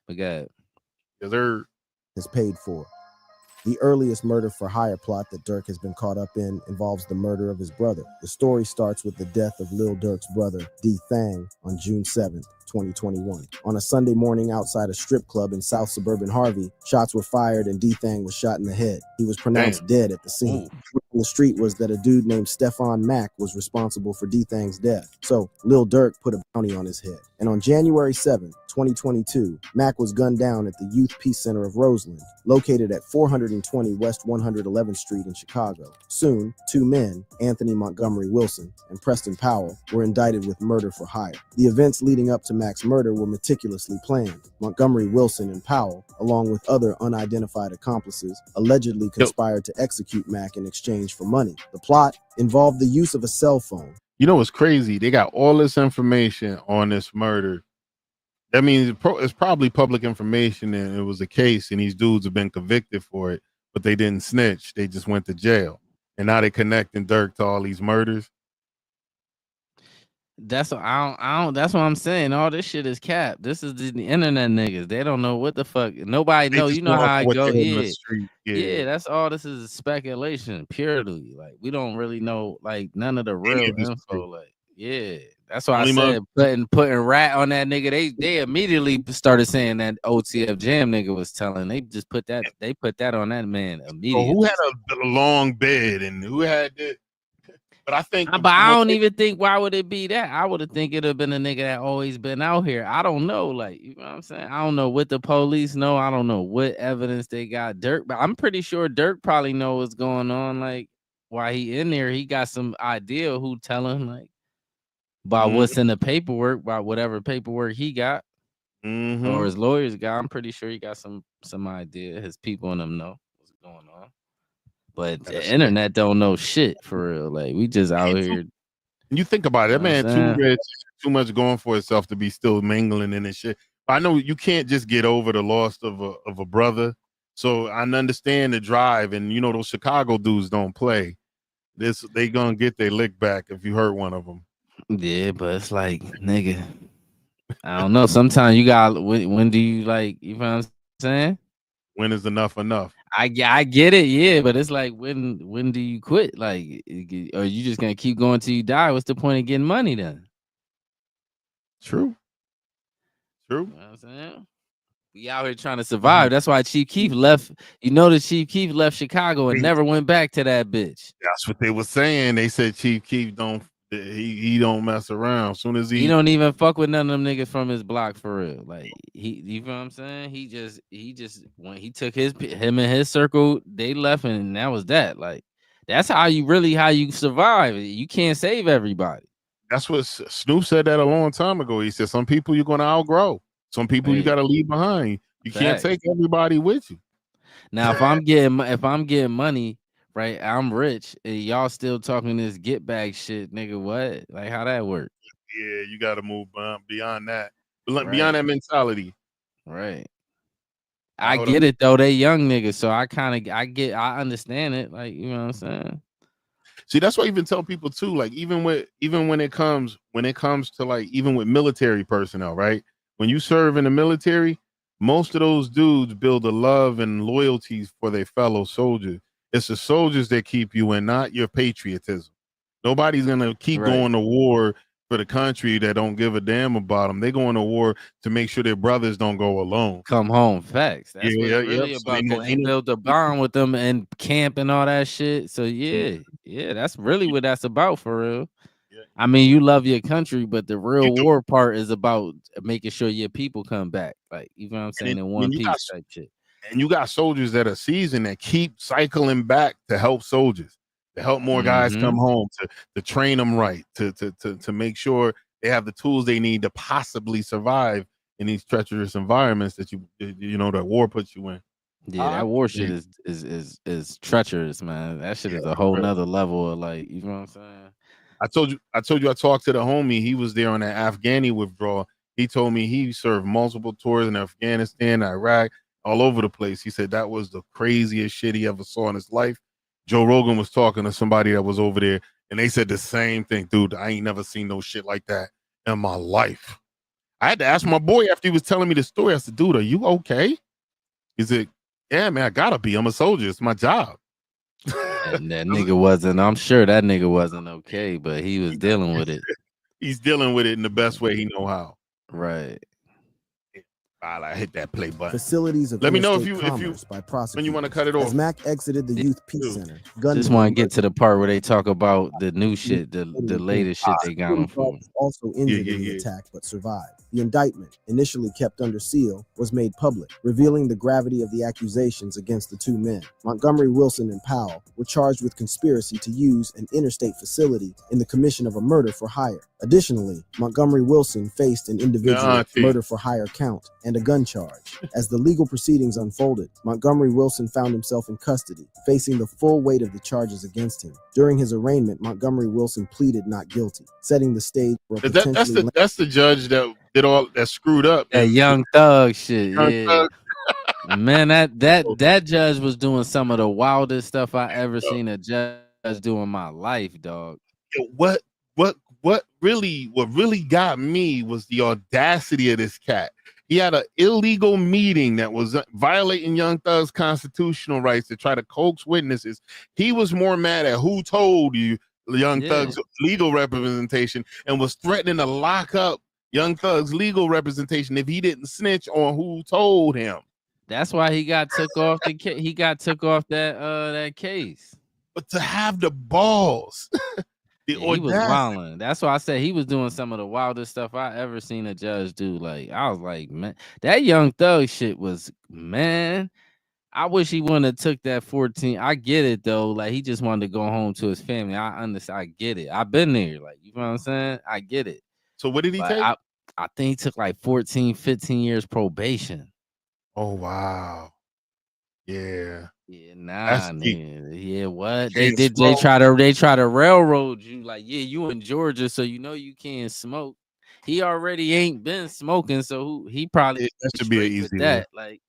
But God. Is paid for. The earliest murder for hire plot that Dirk has been caught up in involves the murder of his brother. The story starts with the death of Lil Durk's brother, D Thang, on June 7th, 2021. On a Sunday morning outside a strip club in South Suburban Harvey, shots were fired and D-Thang was shot in the head. He was pronounced dead at the scene. On the street was that a dude named Stefan Mack was responsible for D-Thang's death. So Lil Durk put a bounty on his head. And on January 7th, 2022, Mack was gunned down at the Youth Peace Center of Roseland, located at 420 West 111th Street in Chicago. Soon, two men, Anthony Montgomery Wilson and Preston Powell, were indicted with murder for hire. The events leading up to Mack's murder were meticulously planned. Montgomery Wilson and Powell, along with other unidentified accomplices, allegedly conspired to execute Mack in exchange for money. The plot involved the use of a cell phone. You know what's crazy? They got all this information on this murder. That means it's probably public information and it was a case and these dudes have been convicted for it, but they didn't snitch. They just went to jail. And now they connecting Durk to all these murders. That's what that's what I'm saying. All this shit is cap. This is the internet niggas. They don't know what the fuck. Nobody know. You know how I go. Yeah, that's all. This is speculation purely. Like we don't really know. Like none of the real info. Like that's why I said putting rat on that nigga. They immediately started saying that OTF Jam nigga was telling. They just put that. They put that on that man immediately. So who had a long bed and who had this? But I think, but I don't even think why would it be that? I would have think it'd have been a nigga that always been out here. I don't know, like you know what I'm saying. I don't know what the police know. I don't know what evidence they got. Durk, but I'm pretty sure Durk probably know what's going on. Like why he in there, he got some idea who telling like about what's in the paperwork, about whatever paperwork he got or his lawyers got. I'm pretty sure he got some idea. His people in them know what's going on. But the internet don't know shit for real. Like we just out here. You think about it, that man too rich, too much going for himself to be still mingling in this shit. I know you can't just get over the loss of a brother. So I understand the drive, and you know those Chicago dudes don't play. They gonna get their lick back if you hurt one of them. Yeah, but it's like nigga, I don't know. Sometimes you got when do you like? You know what I'm saying? When is enough enough? I get it, yeah, but it's like when do you quit? Like, are you just gonna keep going till you die? What's the point of getting money then? True. You know what I'm saying? We out here trying to survive. That's why Chief Keef left. You know that Chief Keef left Chicago and never went back to that bitch. That's what they were saying. They said Chief Keef don't mess around. As soon as he don't even fuck with none of them niggas from his block for real. Like you know what I'm saying? He just when he took him and his circle, they left and that was that. Like that's how you survive. You can't save everybody. That's what Snoop said that a long time ago. He said some people you're gonna outgrow. Some people you gotta leave behind. You can't take everybody with you. Now if I'm getting money, right, I'm rich, and y'all still talking this get back shit, nigga. What? Like how that work? Yeah, you got to move beyond that, beyond that mentality. Right. I get it though. They young niggas, so I understand it. Like you know what I'm saying. See, that's why I even tell people too. Like even when it comes to like even with military personnel, right? When you serve in the military, most of those dudes build a love and loyalty for their fellow soldiers. It's the soldiers that keep you in, not your patriotism. Nobody's gonna keep going to war for the country that don't give a damn about them. They going to war to make sure their brothers don't go alone. Come home, facts. That's what it's really about. So they build a bond with them and camp and all that shit. So yeah, that's really what that's about for real. I mean, you love your country, but the real war part is about making sure your people come back. Like, you know what I'm saying? In one piece type shit. And you got soldiers that are seasoned that keep cycling back to help soldiers, to help more guys come home, to train them right, to make sure they have the tools they need to possibly survive in these treacherous environments that you know that war puts you in. Yeah, that war shit is treacherous, man. That shit is a whole nother level of like, you know what I'm saying? I told you I talked to the homie. He was there on that Afghani withdrawal. He told me he served multiple tours in Afghanistan, Iraq, all over the place. He said that was the craziest shit he ever saw in his life. Joe Rogan was talking to somebody that was over there, and they said the same thing. Dude, I ain't never seen no shit like that in my life. I had to ask my boy after he was telling me the story. I said, dude, are you okay? He said, yeah, man, I gotta be. I'm a soldier. It's my job. And that nigga wasn't, I'm sure that nigga wasn't okay, but he was dealing with it. He's dealing with it in the best way he know how. Right. I hit that play button. Facilities of Let me know if interstate you commerce by prosecutors. when you want to cut it off. As Mac exited the Youth Peace Center, Just want to get to the part where they talk about the new shit, the latest shit they got him for. Also injured in the attack but survived. The indictment, initially kept under seal, was made public, revealing the gravity of the accusations against the two men. Montgomery Wilson and Powell were charged with conspiracy to use an interstate facility in the commission of a murder for hire. Additionally, Montgomery Wilson faced an individual murder for hire count and a gun charge. As the legal proceedings unfolded, Montgomery Wilson found himself in custody, facing the full weight of the charges against him. During his arraignment, Montgomery Wilson pleaded not guilty, setting the stage for a potentially that's the judge that did all that screwed up. That Young Thug shit, yeah. Man, that judge was doing some of the wildest stuff I ever seen a judge do in my life, dog. What really got me was the audacity of this cat. He had an illegal meeting that was violating Young Thug's constitutional rights to try to coax witnesses. He was more mad at who told you Young Thug's legal representation and was threatening to lock up Young Thug's legal representation if he didn't snitch on who told him. That's why he got took off that case. But to have the balls, he was wilding. That's why I said he was doing some of the wildest stuff I ever seen a judge do. Like I was like, man, that Young Thug shit was, man. I wish he wouldn't have took that 14. I get it though. Like he just wanted to go home to his family. I understand. I get it. I've been there. Like, you know what I'm saying? I get it. So what did he take? I think he took like 14, 15 years probation. Oh wow. Yeah. Yeah, nah, man. Yeah, what? They try to railroad you. Like, yeah, you in Georgia, so you know you can't smoke. He already ain't been smoking, so he probably that should be an easy that. one. Like,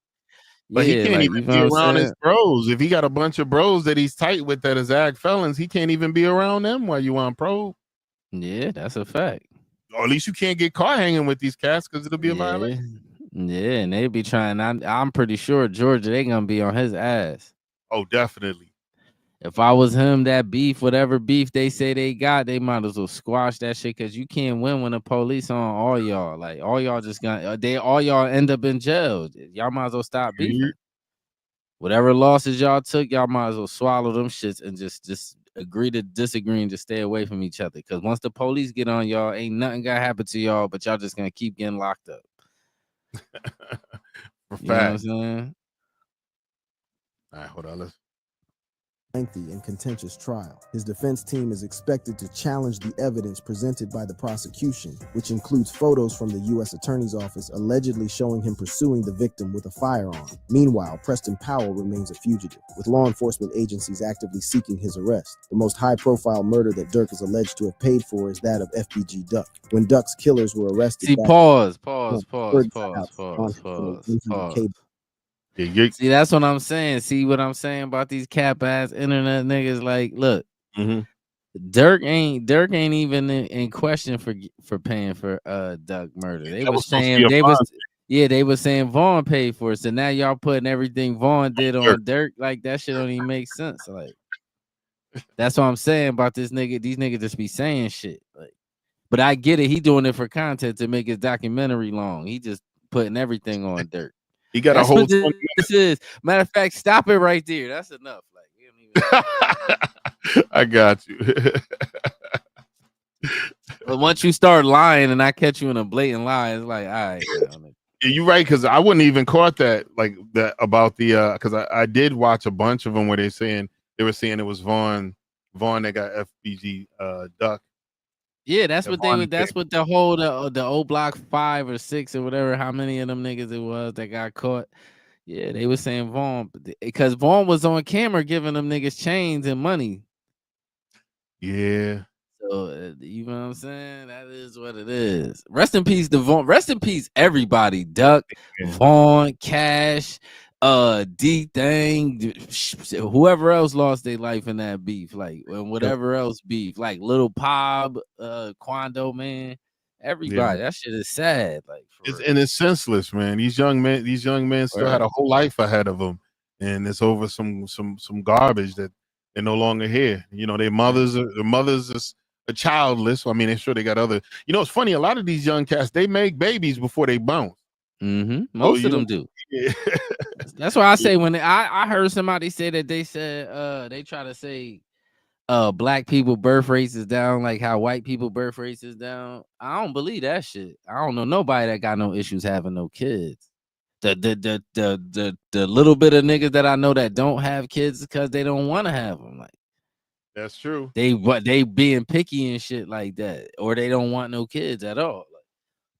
but he can't even be around his bros. If he got a bunch of bros that he's tight with that is ag felons, he can't even be around them while you on probe. Yeah, that's a fact. Or at least you can't get caught hanging with these cats because it'll be a violation. Yeah, and they be trying. I'm pretty sure Georgia, they gonna be on his ass. Oh, definitely. If I was him, that beef, whatever beef they say they got, they might as well squash that shit because you can't win when the police on all y'all. Like all y'all just gonna all y'all end up in jail. Y'all might as well stop beefing. Whatever losses y'all took, y'all might as well swallow them shits and just agree to disagree and just stay away from each other. Because once the police get on y'all, ain't nothing gonna happen to y'all, but y'all just gonna keep getting locked up. For you know what I'm saying? All right, hold on. Let's lengthy and contentious trial. His defense team is expected to challenge the evidence presented by the prosecution, which includes photos from the U.S. Attorney's Office allegedly showing him pursuing the victim with a firearm. Meanwhile, Preston Powell remains a fugitive, with law enforcement agencies actively seeking his arrest. The most high-profile murder that Dirk is alleged to have paid for is that of FBG Duck. When Duck's killers were arrested... See, pause. See, that's what I'm saying. See what I'm saying about these cap ass internet niggas? Like, look, Dirk ain't even in question for paying for Duck murder. They were saying they were saying Vaughn paid for it. So now y'all putting everything Vaughn did on Dirk. Like that shit don't even make sense. Like that's what I'm saying about this nigga. These niggas just be saying shit. Like, but I get it. He doing it for content to make his documentary long. He just putting everything on Dirk. He got a whole. This is matter of fact. Stop it right there. That's enough. Like, you don't even... I got you. But once you start lying and I catch you in a blatant lie, it's like, all right. You're right, because I wouldn't even caught that about the because I did watch a bunch of them where they were saying it was Vaughn that got FBG Duck. Yeah, that's what that's what the whole the O Block 5 or 6 or whatever, how many of them niggas it was that got caught. Yeah, they were saying Vaughn because Vaughn was on camera giving them niggas chains and money. Yeah. So you know what I'm saying? That is what it is. Rest in peace, Vaughn. Rest in peace, everybody. Duck, Vaughn, Cash, D Thing, whoever else lost their life in that beef, like and whatever else beef, like Little Pob, Quando, man, everybody. That shit is sad. Like, it's senseless, man. These young men still had a whole life ahead of them, and it's over some garbage that they're no longer here. You know, their mothers childless. So, I mean, I'm sure they got other. You know, it's funny. A lot of these young cats, they make babies before they bounce. Most of them do. Yeah. That's why I say when I heard somebody say that they said they try to say black people birth rates is down like how white people birth rates is down. I don't believe that shit. I don't know nobody that got no issues having no kids. The little bit of niggas that I know that don't have kids because they don't want to have them. Like that's true. They being picky and shit like that, or they don't want no kids at all. Like,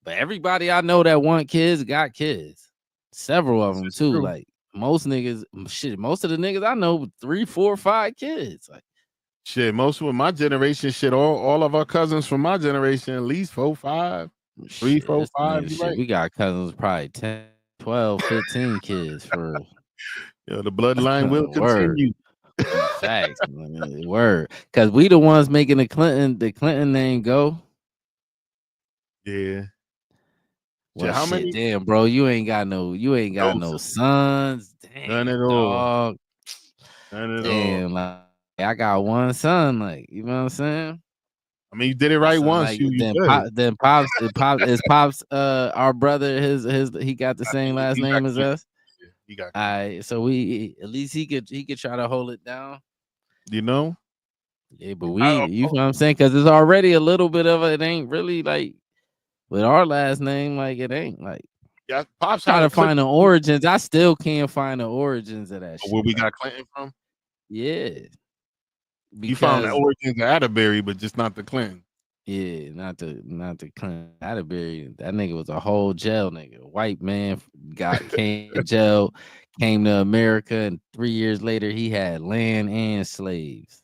but everybody I know that want kids got kids. Several of them too. True. Like most niggas, most of the niggas I know 3, 4, 5 kids. Like shit, most of my generation, all of our cousins from my generation, at least 4, 5, 3, 4, 5. Shit, right. We got cousins probably 10, 12, 15 kids for real. Yo, the bloodline will continue. Facts, word. Because we the ones making the Clinton name go. Yeah. Well, how many? Damn, bro, you ain't got no sons. Damn, none at dog. all. None at damn, all. Like I got one son. Like you know what I'm saying? I mean, you did it right once. Like, then pops, our brother. He got the same last name as us. He got. All right, so we at least he could try to hold it down. You know. Yeah, but you know what I'm saying? Because it's already a little bit of it. Ain't really like with our last name. Like it ain't like. Yeah, pops trying to find the origins. I still can't find the origins of that shit. Where we got Clinton from? Yeah. You found the origins of Atterbury, but just not the Clinton. Yeah, not the Clinton. Atterbury. That nigga was a whole jail nigga. White man came to jail, came to America, and 3 years later he had land and slaves.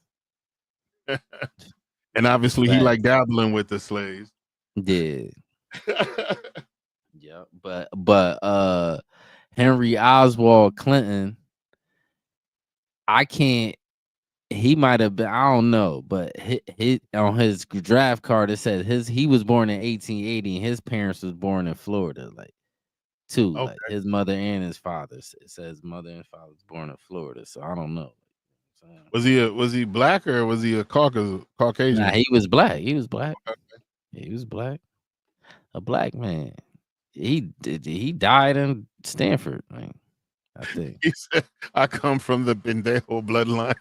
And obviously he liked dabbling with the slaves. Yeah. Yeah, but Henry Oswald Clinton, he might have been, I don't know, but he on his draft card it said he was born in 1880 and his parents was born in Florida, like too. Okay. Like his mother and his father. It says mother and father was born in Florida, so I don't know. Was he black or was he a Caucasian? Nah, he was black. He was black. Okay. He was black. A black man. He died in Stanford, man. I think. He said, I come from the Pendejo bloodline.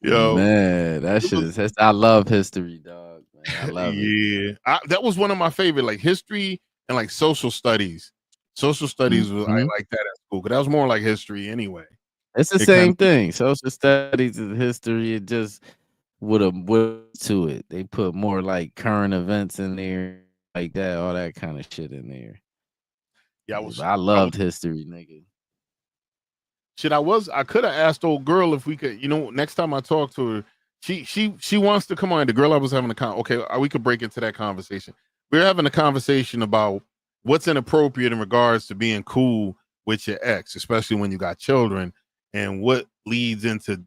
Yo, man, that shit is. I love history, dog. Man, I love it. Yeah, that was one of my favorite, like history and like social studies. Social studies was I like that at school because that was more like history anyway. It's the same thing. Social studies is history. It just with to it. They put more like current events in there, like that, all that kind of shit in there. Yeah, I loved history, nigga. Shit, I could have asked old girl if we could, next time I talk to her, she wants to come on. The girl I was having we could break into that conversation. We're having a conversation about what's inappropriate in regards to being cool with your ex, especially when you got children, and what leads into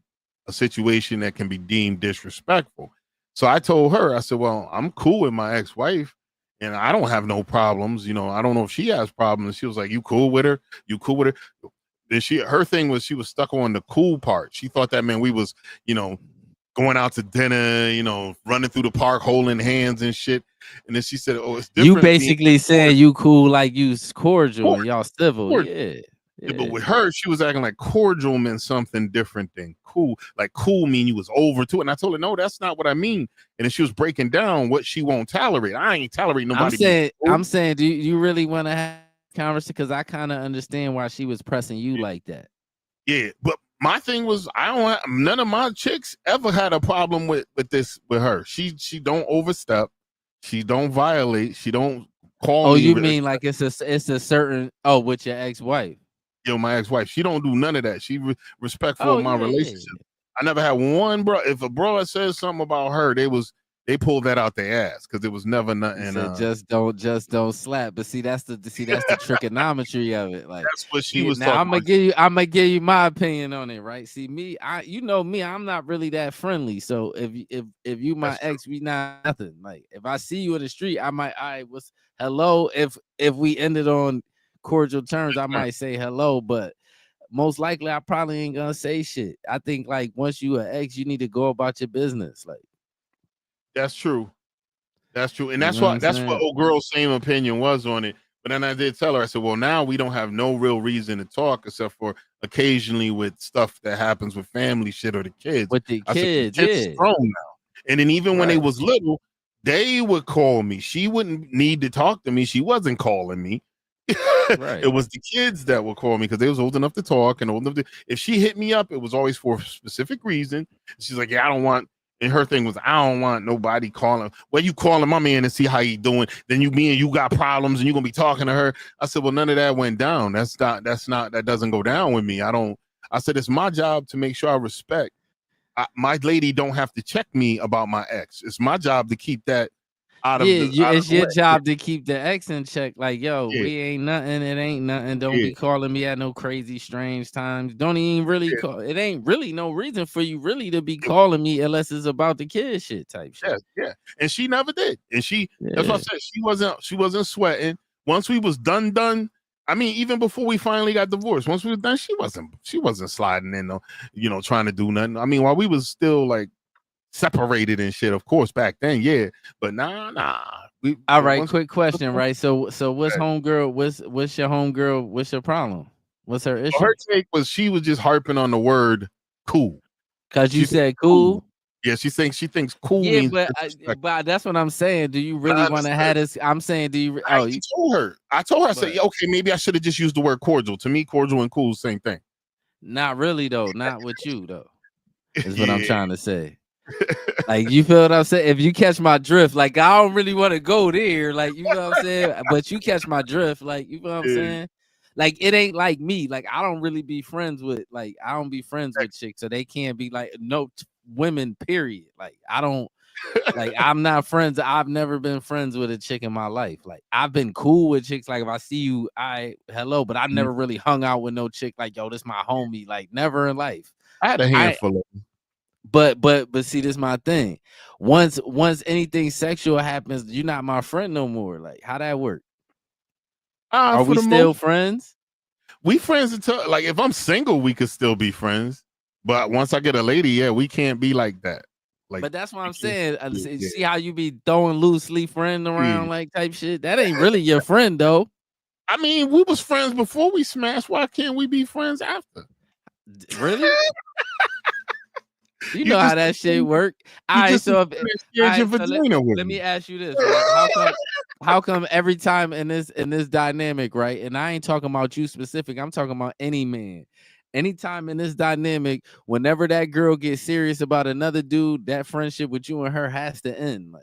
a situation that can be deemed disrespectful. So I told her, I said, well, I'm cool with my ex-wife and I don't have no problems. I don't know if she has problems. She was like, you cool with her? You cool with her? And her thing was she was stuck on the cool part. She thought that meant we was, going out to dinner, running through the park, holding hands and shit. And then she said, oh, it's different. You basically saying you cool, like you cordial and y'all civil. Yeah. But with her, she was acting like cordial meant something different than cool. Like cool mean you was over to it. And I told her, no, that's not what I mean. And then she was breaking down what she won't tolerate. I ain't tolerating nobody. I'm saying, do you really want to have a conversation? Because I kind of understand why she was pressing you like that. Yeah, but my thing was none of my chicks ever had a problem with her. She don't overstep. She don't violate. She don't call me. Oh, you mean like it's a certain with your ex-wife? My ex-wife, she don't do none of that. She respectful of my relationship. I never had one bro. If a bro says something about her, they pulled that out their ass because it was never nothing. Just don't slap. But see, that's the trigonometry of it. Like that's what she was. Now I'm gonna give you my opinion on it, right? See, me, I'm not really that friendly. So if you my ex, we not nothing. Like if I see you in the street, I might hello. If we ended on cordial terms, I might say hello, but most likely I probably ain't gonna say shit. I think like once you an ex, you need to go about your business. Like that's true. That's true. And you that's know what old girl's same opinion was on it. But then I did tell her, I said, well, now we don't have no real reason to talk except for occasionally with stuff that happens with family shit or the kids. With the I said, kids, the kids yeah. grown now. And then even when they was little, they would call me. She wouldn't need to talk to me. She wasn't calling me. Right. It was the kids that would call me because they was old enough to talk and old enough to. If she hit me up, it was always for a specific reason. She's like, yeah, I don't want. And her thing was, I don't want nobody calling. Well, you calling my man and see how he doing. Then me and you got problems and you're gonna be talking to her. I said, well, none of that went down. That doesn't go down with me. I said, it's my job to make sure I respect. My lady don't have to check me about my ex. It's my job to keep that out of the. It's your job to keep the ex in check. Like, yo, we ain't nothing. It ain't nothing. Don't be calling me at no crazy, strange times. Don't even really call. It ain't really no reason for you really to be calling me unless it's about the kid shit type shit. Yeah. And she never did. And that's what I said. She wasn't sweating. Once we was done. I mean, even before we finally got divorced, once we were done, she wasn't sliding in, trying to do nothing. I mean, while we was still like separated and shit, of course, back then, yeah. But nah. All right, quick question, right? So what's homegirl? What's your homegirl? What's your problem? What's her issue? Her take was she was just harping on the word cool. Cause you said cool. Yeah, she thinks cool means. But that's what I'm saying. Do you really want to have this? I'm saying, do you? Oh, I told her. I said, okay, maybe I should have just used the word cordial. To me, cordial and cool, same thing. Not really though. Not with you though. Is what I'm trying to say. Like, you feel what I'm saying? If you catch my drift, like I don't really want to go there. Like, you know what I'm saying? But you catch my drift, like you know what I'm saying? Like, it ain't like me. Like, I don't really be friends with, like, I don't be friends with chicks, so they can't be like women, period. Like, I don't like, I'm not friends. I've never been friends with a chick in my life. Like, I've been cool with chicks. Like, if I see you, hello, but I never really hung out with no chick like, yo, this my homie. Like, never in life. I had a handful of them. But see, this is my thing. Once anything sexual happens, you're not my friend no more. Like, how that work? Are we still friends? We friends until, like, if I'm single, we could still be friends. But once I get a lady, we can't be like that. Like, but that's what I'm saying. See how you be throwing loosely friend around like type shit? That ain't really your friend though. I mean, we was friends before we smashed. Why can't we be friends after? Really? You know how that shit work. All right, so let me ask you this: right? How come every time in this dynamic, right? And I ain't talking about you specific. I'm talking about any man. Anytime in this dynamic, whenever that girl gets serious about another dude, that friendship with you and her has to end. Like,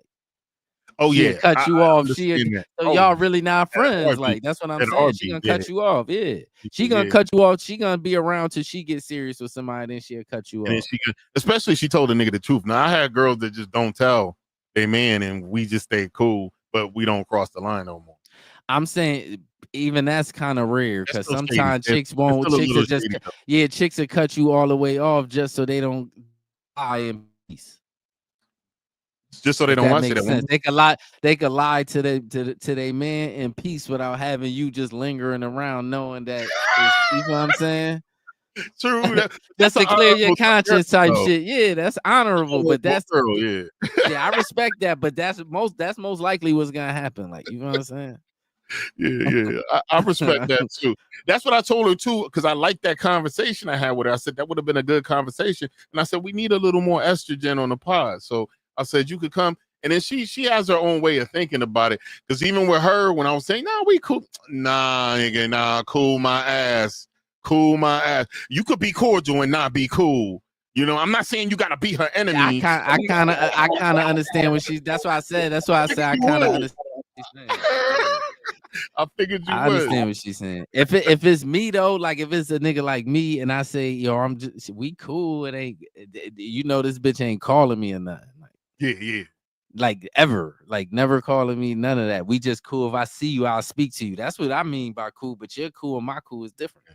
cut you off. Y'all really not friends. Like, that's what I'm saying. She gonna cut you off. Yeah, she gonna cut you off. She gonna be around till she gets serious with somebody, then she'll cut you off. Especially she told the nigga the truth. Now I had girls that just don't tell their man, and we just stay cool, but we don't cross the line no more. I'm saying even that's kind of rare because sometimes chicks won't. Chicks will cut you all the way off just so they don't die in peace. Just so they don't watch it. They could lie to their man in peace without having you just lingering around, knowing that you know what I'm saying. True. That's to clear your conscience type shit. Yeah, that's honorable, but that's I respect that, but that's most likely what's gonna happen. Like, you know what I'm saying. Yeah. I respect that too. That's what I told her too, because I liked that conversation I had with her. I said that would have been a good conversation, and I said we need a little more estrogen on the pod. So I said you could come, and then she has her own way of thinking about it. Because even with her, when I was saying, "Nah, we cool," nigga, cool my ass. You could be cordial and not be cool. You know, I'm not saying you gotta be her enemy. I kind of understand what she's. That's why I said. I kind of understand. I figured you would. I understand what she's saying. If it's me though, like if it's a nigga like me and I say, yo, we cool. It ain't, you know, this bitch ain't calling me or nothing. Like, yeah. Like ever, like never calling me, none of that. We just cool. If I see you, I'll speak to you. That's what I mean by cool. But your cool and my cool is different.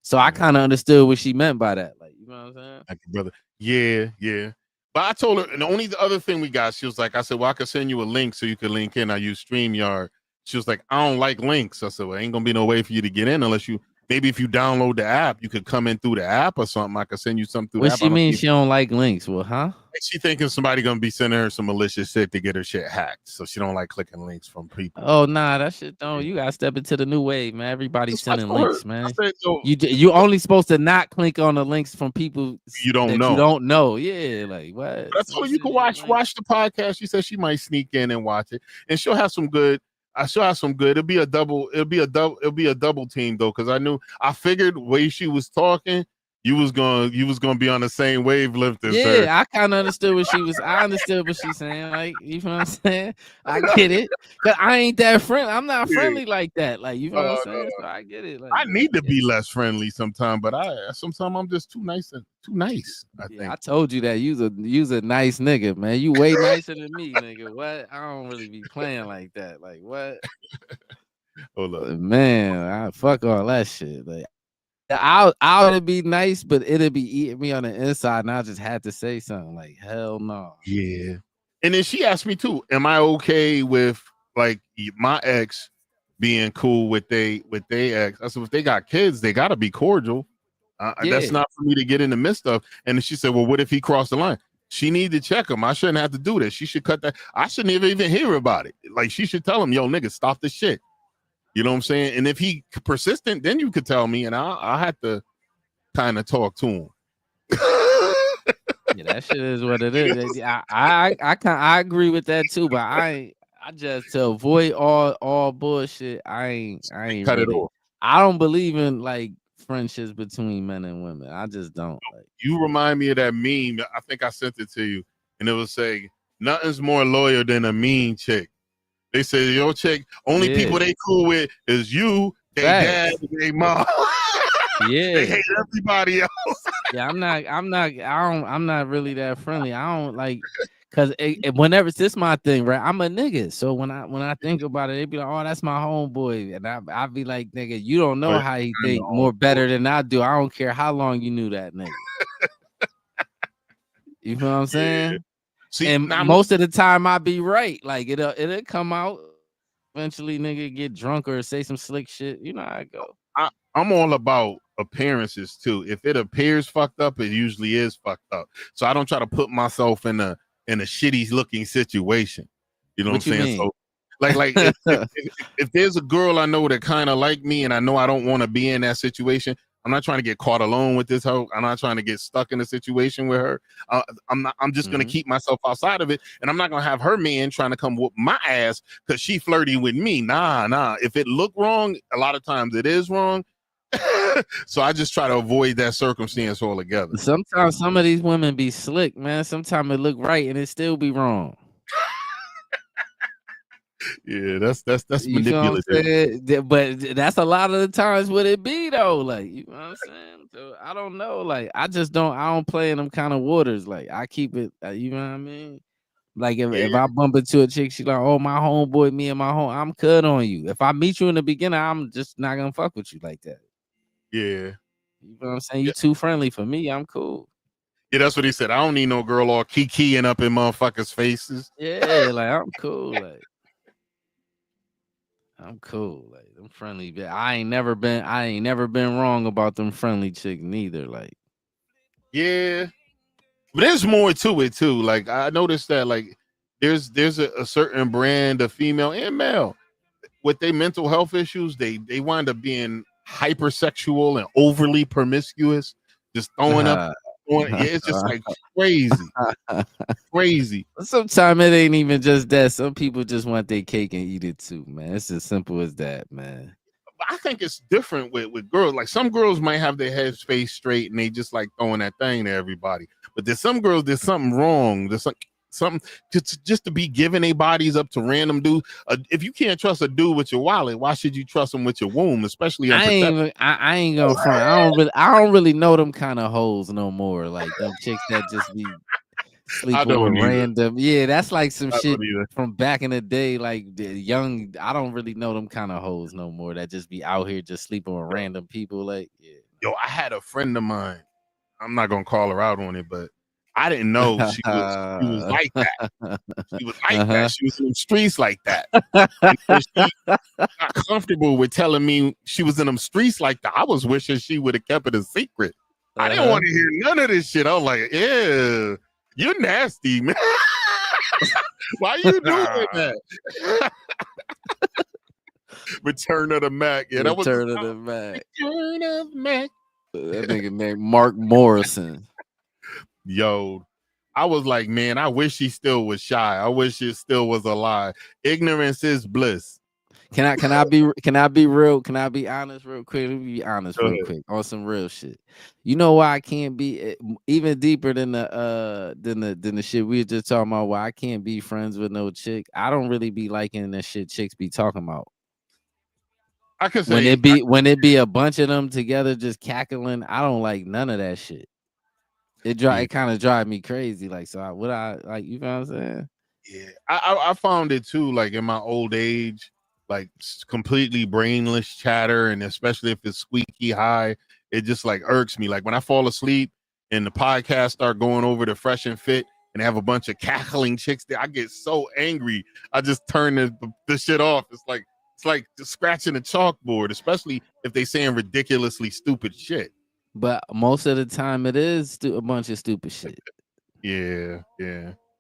So I kind of understood what she meant by that. Like, you know what I'm saying? Like, brother. Yeah. But I told her, and the only other thing we got, she was like, I said, well, I could send you a link so you can link in. I use StreamYard. She was like, I don't like links. I said, well, ain't gonna be no way for you to get in unless you maybe if you download the app, you could come in through the app or something. I could send you something through What the app. she mean she don't like links? Well, huh? She thinking somebody gonna be sending her some malicious shit to get her shit hacked, so she don't like clicking links from people. Oh nah, that shit don't. You gotta step into the new wave, man. Everybody's sending links, man. I said, You only supposed to not click on the links from people you don't know. You don't know. Yeah, like what? That's all you can watch the podcast. She said she might sneak in and watch it, and she'll have some good. She'll have some good. It'll be a double team though, because I figured the way she was talking, you was gonna be on the same wavelength as her. Yeah, I kind of understood what she was. I understood what she's saying. Like, you know what I'm saying? I get it. Cause I ain't that friendly. I'm not friendly like that. Like, you know what I'm saying? So I get it. Like, I need to be less friendly sometimes, but sometimes I'm just too nice. I think. I told you that you's a nice nigga, man. You way nicer than me, nigga. What? I don't really be playing like that. Like what? Hold up, man. I fuck all that shit. Like, I'll be nice, but it'll be eating me on the inside, and I just had to say something like, hell no. Yeah. And then she asked me too, am I okay with like my ex being cool with they ex? I said, if they got kids, they gotta be cordial. That's not for me to get in the midst of. And she said, well, what if he crossed the line? She need to check him. I shouldn't have to do this. She should cut that. I shouldn't even hear about it. Like, she should tell him, yo, nigga, stop the shit. You know what I'm saying? And if he persistent, then you could tell me, and I had to kind of talk to him. Yeah, that shit is what it is. I agree with that too, but I just, to avoid all bullshit, I ain't cut really, it off. I don't believe in like friendships between men and women. I just don't. Like, you remind me of that meme. I think I sent it to you, and it was saying nothing's more loyal than a mean chick. They say your chick, only people they cool with is you, they dad, they mom. Yeah, they hate everybody else. Yeah, I'm not really that friendly. I don't like, cause whenever this my thing, right? I'm a nigga, so when I think about it, they be like, "Oh, that's my homeboy," and I be like, "Nigga, you don't know how he think more better than I do. I don't care how long you knew that nigga." You know what I'm saying? Yeah. See, and most of the time I be right. Like it'll come out eventually. Nigga get drunk or say some slick shit. You know how it go. I'm all about appearances too. If it appears fucked up, it usually is fucked up. So I don't try to put myself in a shitty looking situation. You know what I'm saying? Mean? So like if there's a girl I know that kind of like me and I know I don't want to be in that situation, I'm not trying to get caught alone with this hoe. I'm not trying to get stuck in a situation with her. I'm just gonna keep myself outside of it, and I'm not gonna have her man trying to come whoop my ass because she flirting with me. Nah. If it look wrong, a lot of times it is wrong. So I just try to avoid that circumstance altogether. Sometimes some of these women be slick, man. Sometimes it look right and it still be wrong. Yeah, that's manipulative. But that's a lot of the times what it be though. Like, you know what I'm saying? So I don't know. Like, I don't play in them kind of waters. Like, I keep it. You know what I mean? Like if I bump into a chick, she like, oh, my homeboy, me and my home, I'm cut on you. If I meet you in the beginning, I'm just not gonna fuck with you like that. Yeah. You know what I'm saying? You too friendly for me. I'm cool. Yeah, that's what he said. I don't need no girl all kikiing up in motherfuckers' faces. Yeah, like I'm cool. Like I'm cool. Like I'm friendly. But I ain't never been wrong about them friendly chicks neither. Like, yeah. But there's more to it too. Like I noticed that like there's a certain brand of female and male with their mental health issues, they wind up being hypersexual and overly promiscuous, just throwing up. It's just like crazy. Sometimes it ain't even just that. Some people just want their cake and eat it too, man. It's as simple as that, man. I think it's different with girls. Like some girls might have their head space straight and they just like throwing that thing to everybody. But there's some girls, there's something wrong. There's something just to be giving their bodies up to random dudes. If you can't trust a dude with your wallet, why should you trust him with your womb, especially I ain't gonna front. I don't really know them kind of hoes no more. Like them chicks that just be sleeping with random. Yeah, that's like some shit from back in the day. Like the young, I don't really know them kind of hoes no more that just be out here just sleeping with random people. Like, yeah. Yo, I had a friend of mine. I'm not gonna call her out on it, but I didn't know she was like that. She was like that. She was in the streets like that. And when she got comfortable with telling me she was in them streets like that, I was wishing she would have kept it a secret. I didn't want to hear none of this shit. I was like, yeah, you're nasty, man. Why you doing that? Return of the Mac. Yeah, that was Return of the Mac. Return of the Mac. That nigga named Mark Morrison. Yo, I was like, man, I wish she still was shy. I wish it still was a lie. Ignorance is bliss. Can I be real? Can I be honest real quick? Let me be honest real quick on some real shit. You know why I can't be even deeper than the shit we were just talking about? Why I can't be friends with no chick? I don't really be liking the shit chicks be talking about. I could say when it be a bunch of them together just cackling, I don't like none of that shit. It kind of drive me crazy. Like, so you know what I'm saying? Yeah, I found it too. Like in my old age, like completely brainless chatter, and especially if it's squeaky high, it just like irks me. Like when I fall asleep and the podcast start going over to Fresh and Fit and have a bunch of cackling chicks there, I get so angry. I just turn the shit off. It's like just scratching a chalkboard, especially if they saying ridiculously stupid shit. But most of the time, it is a bunch of stupid shit. Yeah.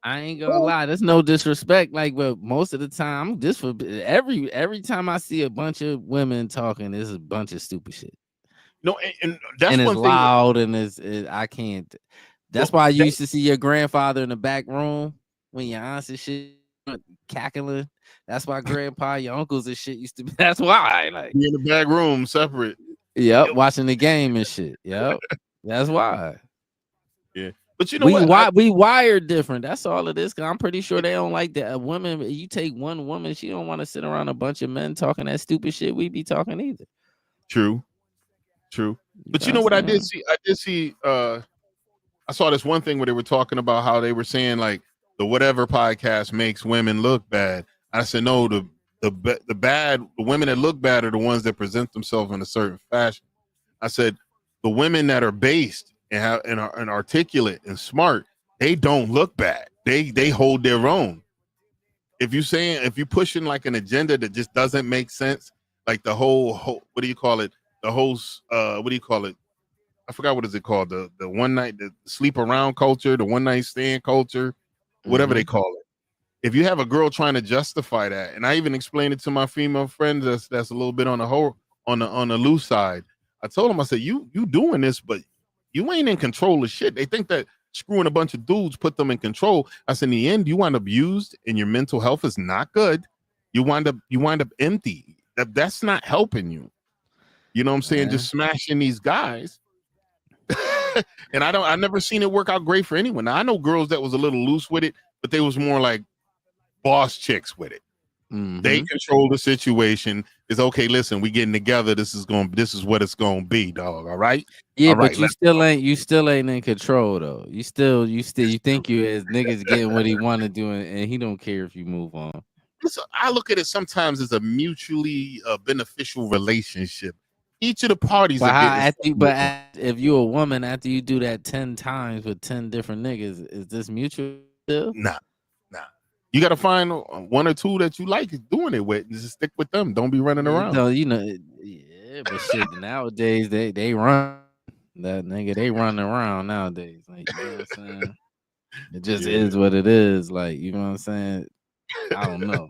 I ain't gonna lie. There's no disrespect. Like, but most of the time, just for every time I see a bunch of women talking, there's a bunch of stupid shit. No, and that's and one it's thing loud, and I can't. That's why you used to see your grandfather in the back room when your aunts and shit cackling. That's why grandpa, your uncles and shit used to be. That's why, like, in the back room, separate. Yep, watching the game and shit. Yep, that's why. Yeah, but you know we wired different. That's all it is. Cause I'm pretty sure they don't like that. A woman, you take one woman, she don't want to sit around a bunch of men talking that stupid shit we be talking either. True. But you know what I did see? I saw this one thing where they were talking about how they were saying like the whatever podcast makes women look bad. I said no, the women that look bad are the ones that present themselves in a certain fashion. I said the women that are based and articulate and smart, they don't look bad. They hold their own. If you pushing like an agenda that just doesn't make sense, like the whole what do you call it? The whole what do you call it? I forgot what is it called? The one night, the sleep around culture, the one night stand culture, whatever they call it. If you have a girl trying to justify that, and I even explained it to my female friends that's a little bit on the loose side. I told them, I said, you doing this, but you ain't in control of shit. They think that screwing a bunch of dudes put them in control. I said, in the end, you wind up used and your mental health is not good. You wind up empty. That's not helping you. You know what I'm saying? Just smashing these guys. And I never seen it work out great for anyone. Now, I know girls that was a little loose with it, but they was more like boss chicks with it. They control the situation. It's okay. Listen, we getting together. This is what it's gonna be, dog. All right. Yeah, all but right, you still ain't in control though. You think you as niggas getting what he want to do, and he don't care if you move on. Listen, I look at it sometimes as a mutually beneficial relationship. Each of the parties if you're a woman, after you do that 10 times with 10 different niggas, is this mutual still? Nah. You got to find one or two that you like doing it with and just stick with them. Don't be running around. No, but shit, nowadays they run that nigga. They running around nowadays. Like, you know what I'm saying? It just is what it is. Like, you know what I'm saying? I don't know.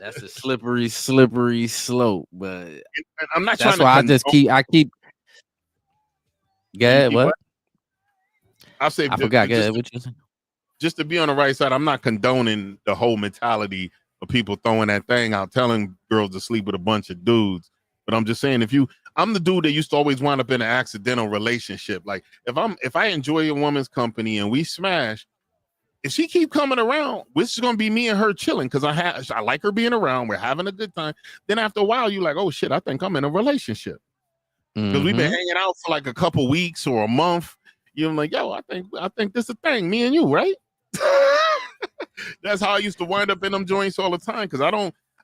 That's a slippery slope, but I'm not that's trying to why I keep. Go ahead, what? I'll say I forgot. Go ahead, what you saying? Just to be on the right side, I'm not condoning the whole mentality of people throwing that thing out, telling girls to sleep with a bunch of dudes. But I'm just saying, I'm the dude that used to always wind up in an accidental relationship. Like if I enjoy a woman's company and we smash, if she keep coming around, it's just gonna be me and her chilling because I like her being around. We're having a good time. Then after a while, you're like, oh shit, I think I'm in a relationship because we've been hanging out for like a couple weeks or a month. You're like, yo, I think this is a thing, me and you, right? That's how I used to wind up in them joints all the time because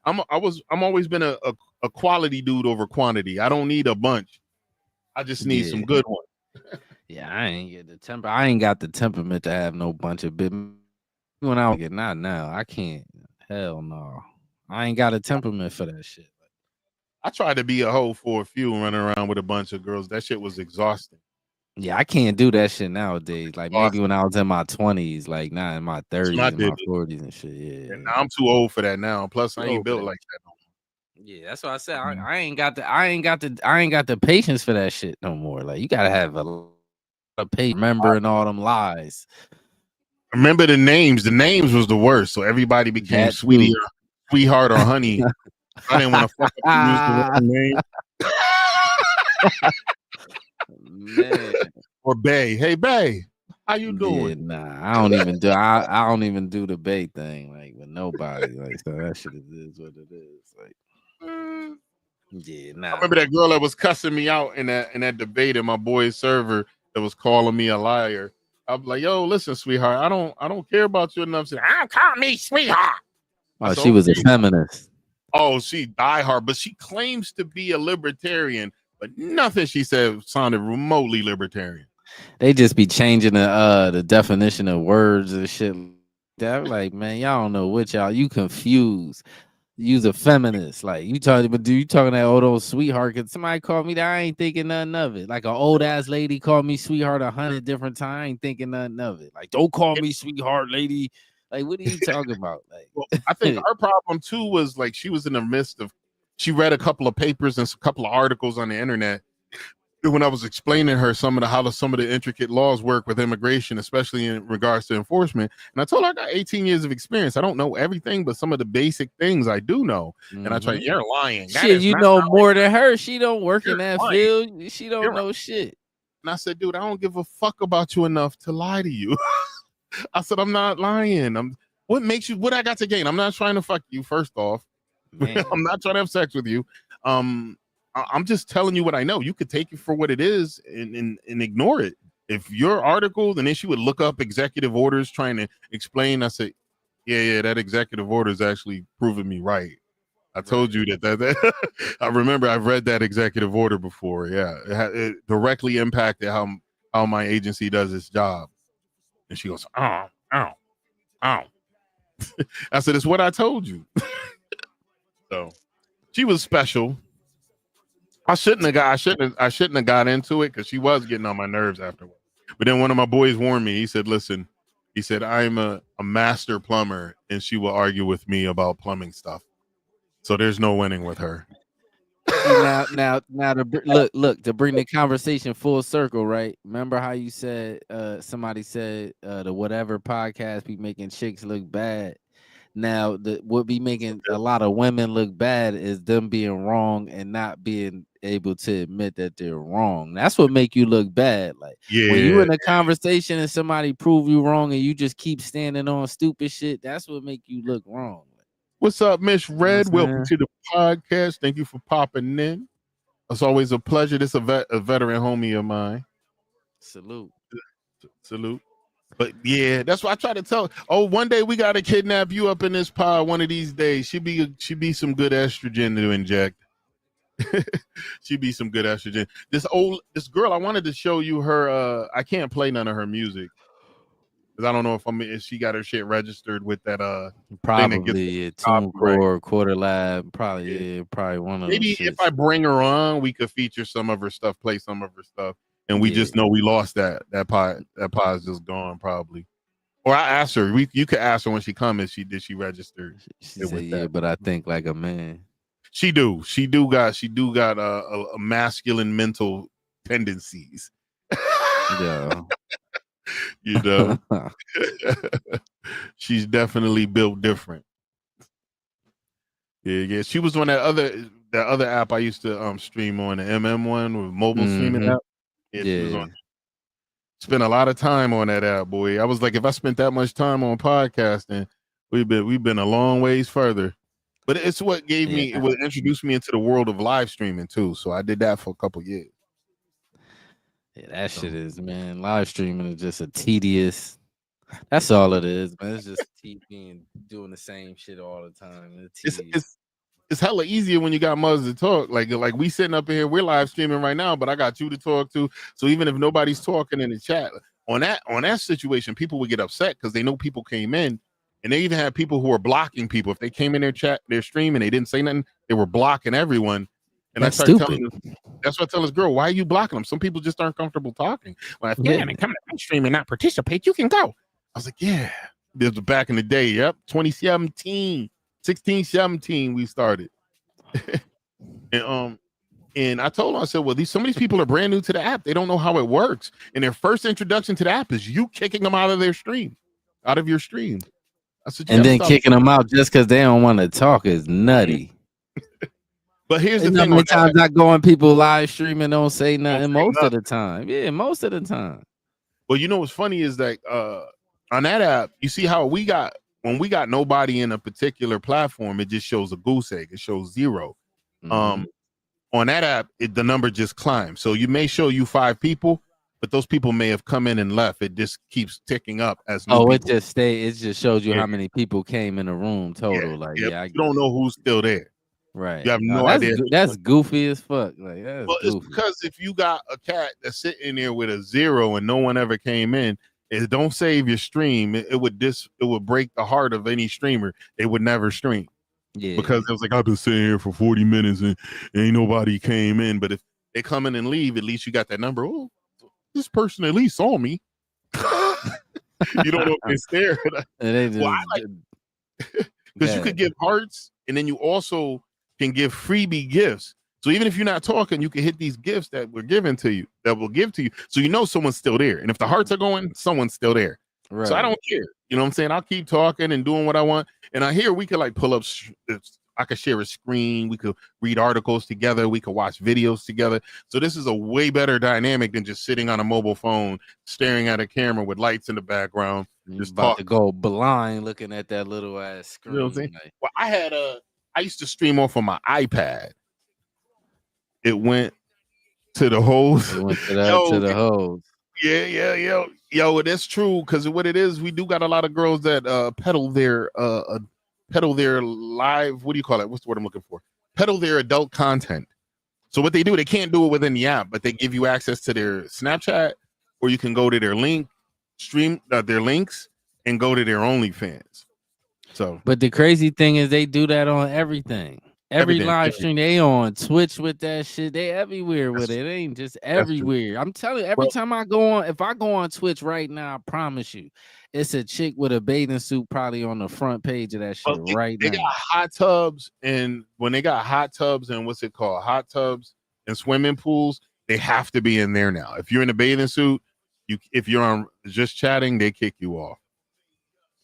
I'm always been a quality dude over quantity. I don't need a bunch. I just need some good ones. Yeah, I ain't get the temper. I ain't got the temperament to have no bunch of bit. When I get not now, I can't. Hell no. I ain't got a temperament for that shit. I tried to be a hoe for a few, running around with a bunch of girls. That shit was exhausting. Yeah, I can't do that shit nowadays. Like maybe when I was in my 20s, like not in my 30s and my 40s and shit. Yeah. And I'm too old for that now. Plus, I ain't built like that no more. Yeah, that's what I said. I ain't got the patience for that shit no more. Like you gotta have a patience, remember and all them lies. Remember the names. The names was the worst. So everybody became sweetie or sweetheart or honey. I didn't want to fuck up and use the wrong name. Man. Or Bay. Hey Bay, how you doing? Yeah, nah, I don't even do I don't even do the Bay thing like with nobody. Like so that shit is what it is. Like yeah, nah. I remember that girl that was cussing me out in that debate in my boy's server that was calling me a liar. I'm like, yo, listen, sweetheart, I don't care about you enough. I don't call me sweetheart. Oh, she was a feminist. Oh, she diehard, but she claims to be a libertarian, but nothing she said sounded remotely libertarian. They just be changing the definition of words and shit. That like, man, y'all don't know what you confused. You's a feminist. Like you talking, but do you talking that old sweetheart? Cause somebody called me that, I ain't thinking nothing of it. Like an old ass lady called me sweetheart 100 different times. I ain't thinking nothing of it. Like, don't call me sweetheart, lady. Like, what are you talking about? Like, well, I think her problem too was like she was in the midst of, she read a couple of papers and a couple of articles on the internet. When I was explaining her some of the intricate laws work with immigration, especially in regards to enforcement, and I told her I got 18 years of experience. I don't know everything, but some of the basic things I do know. Mm-hmm. And I tried, you're lying. Shit, you know more than her. She don't work in that field. She don't know shit. And I said, dude, I don't give a fuck about you enough to lie to you. I said, I'm not lying. What makes you? What I got to gain? I'm not trying to fuck you. First off, I'm not trying to have sex with you. I'm just telling you what I know. You could take it for what it is and ignore it. If your article, then she would look up executive orders trying to explain. I said, yeah, that executive order is actually proving me right. I told you that I remember I've read that executive order before. Yeah, it directly impacted how my agency does its job. And she goes, oh. I said, it's what I told you. So she was special. I shouldn't have got into it because she was getting on my nerves afterwards. But then one of my boys warned me. He said, listen, I'm a master plumber and she will argue with me about plumbing stuff. So there's no winning with her. Now look to bring the conversation full circle, right? Remember how you said somebody said the whatever podcast be making chicks look bad. Now what be making a lot of women look bad is them being wrong and not being able to admit that they're wrong. That's what make you look bad. Like when you in a conversation and somebody prove you wrong and you just keep standing on stupid shit, that's what make you look wrong. What's up, Miss Red? Welcome to the podcast. Thank you for popping in. It's always a pleasure. This is a veteran homie of mine. Salute. But yeah, that's what I try to tell. Oh, one day we gotta kidnap you up in this pod. One of these days, she be some good estrogen to inject. She be some good estrogen. This girl, I wanted to show you her. I can't play none of her music because I don't know if she got her shit registered with that. Probably TuneCore, Quarter Lab. Probably one of them. Maybe if I bring her on, we could feature some of her stuff, play some of her stuff. And we just know we lost that pod. That pod is just gone probably. Or I asked her. You could ask her when she comes. Did she register? She said, yeah, but I think like a man. She do got a masculine mental tendencies. Yeah. You know, she's definitely built different. Yeah. She was on that other app I used to stream on, the MM1 with mobile streaming app. Yeah, she was on. Spent a lot of time on that app, boy. I was like, if I spent that much time on podcasting, we've been a long ways further. But it's what introduced me into the world of live streaming too. So I did that for a couple years. Yeah, that shit is, man. Live streaming is just a tedious. That's all it is, man. It's just TV and doing the same shit all the time. It's it's hella easier when you got mothers to talk. Like we sitting up here, we're live streaming right now, but I got you to talk to. So even if nobody's talking in the chat on that situation, people would get upset because they know people came in, and they even had people who were blocking people. If they came in their stream and they didn't say nothing, they were blocking everyone. And that's I started stupid. that's what I tell this girl, why are you blocking them? Some people just aren't comfortable talking. Well, if you haven't come to my stream and not participate, you can go. I was like, yeah. This was back in the day. Yep. 2017. 16, 17, we started. And I told her, I said, well, some of these people are brand new to the app. They don't know how it works. And their first introduction to the app is you kicking them out of your stream. I said, and then kicking them out just because they don't want to talk is nutty. But here's the thing. How many times I go on people live streaming don't say nothing most of the time. Yeah, most of the time. Well, you know what's funny is that on that app, you see how when we got nobody in a particular platform, it just shows a goose egg. It shows 0. On that app, the number just climbs. So you may show you 5 people, but those people may have come in and left. It just keeps ticking up as new people. It just shows you how many people came in the room total. You don't know who's still there. Right. You have no idea. That's goofy as fuck. Like that's goofy. It's because if you got a cat that's sitting there with a 0 and no one ever came in, it don't save your stream. It would break the heart of any streamer. They would never stream. Yeah. Because it was like, I've been sitting here for 40 minutes and ain't nobody came in. But if they come in and leave, at least you got that number. Oh, this person at least saw me. You don't know if they're there. Because you could give hearts, and then you also can give freebie gifts. So even if you're not talking, you can hit these gifts that were given to you, that will give to you. So you know someone's still there. And if the hearts are going, someone's still there. Right. So I don't care. You know what I'm saying? I'll keep talking and doing what I want. And I hear we could like pull up, I could share a screen. We could read articles together. We could watch videos together. So this is a way better dynamic than just sitting on a mobile phone, staring at a camera with lights in the background. Just about to go blind looking at that little ass screen. You know what I'm saying? Well, I used to stream off of my iPad. It went to the hose. It went to the hose. Yeah. Yo, that's true. Because what it is, we do got a lot of girls that peddle their live. What do you call it? What's the word I'm looking for? Peddle their adult content. So what they do, they can't do it within the app, but they give you access to their Snapchat, or you can go to their stream their links, and go to their OnlyFans. So, but the crazy thing is, they do that on everything. Every live stream, they on Twitch with that shit. They everywhere with it. It ain't just everywhere. I'm telling you, every time I go on, if I go on Twitch right now, I promise you, it's a chick with a bathing suit probably on the front page of that shit right now. They got hot tubs, and when they got hot tubs and what's it called? Hot tubs and swimming pools, they have to be in there now. If you're in a bathing suit, if you're on just chatting, they kick you off.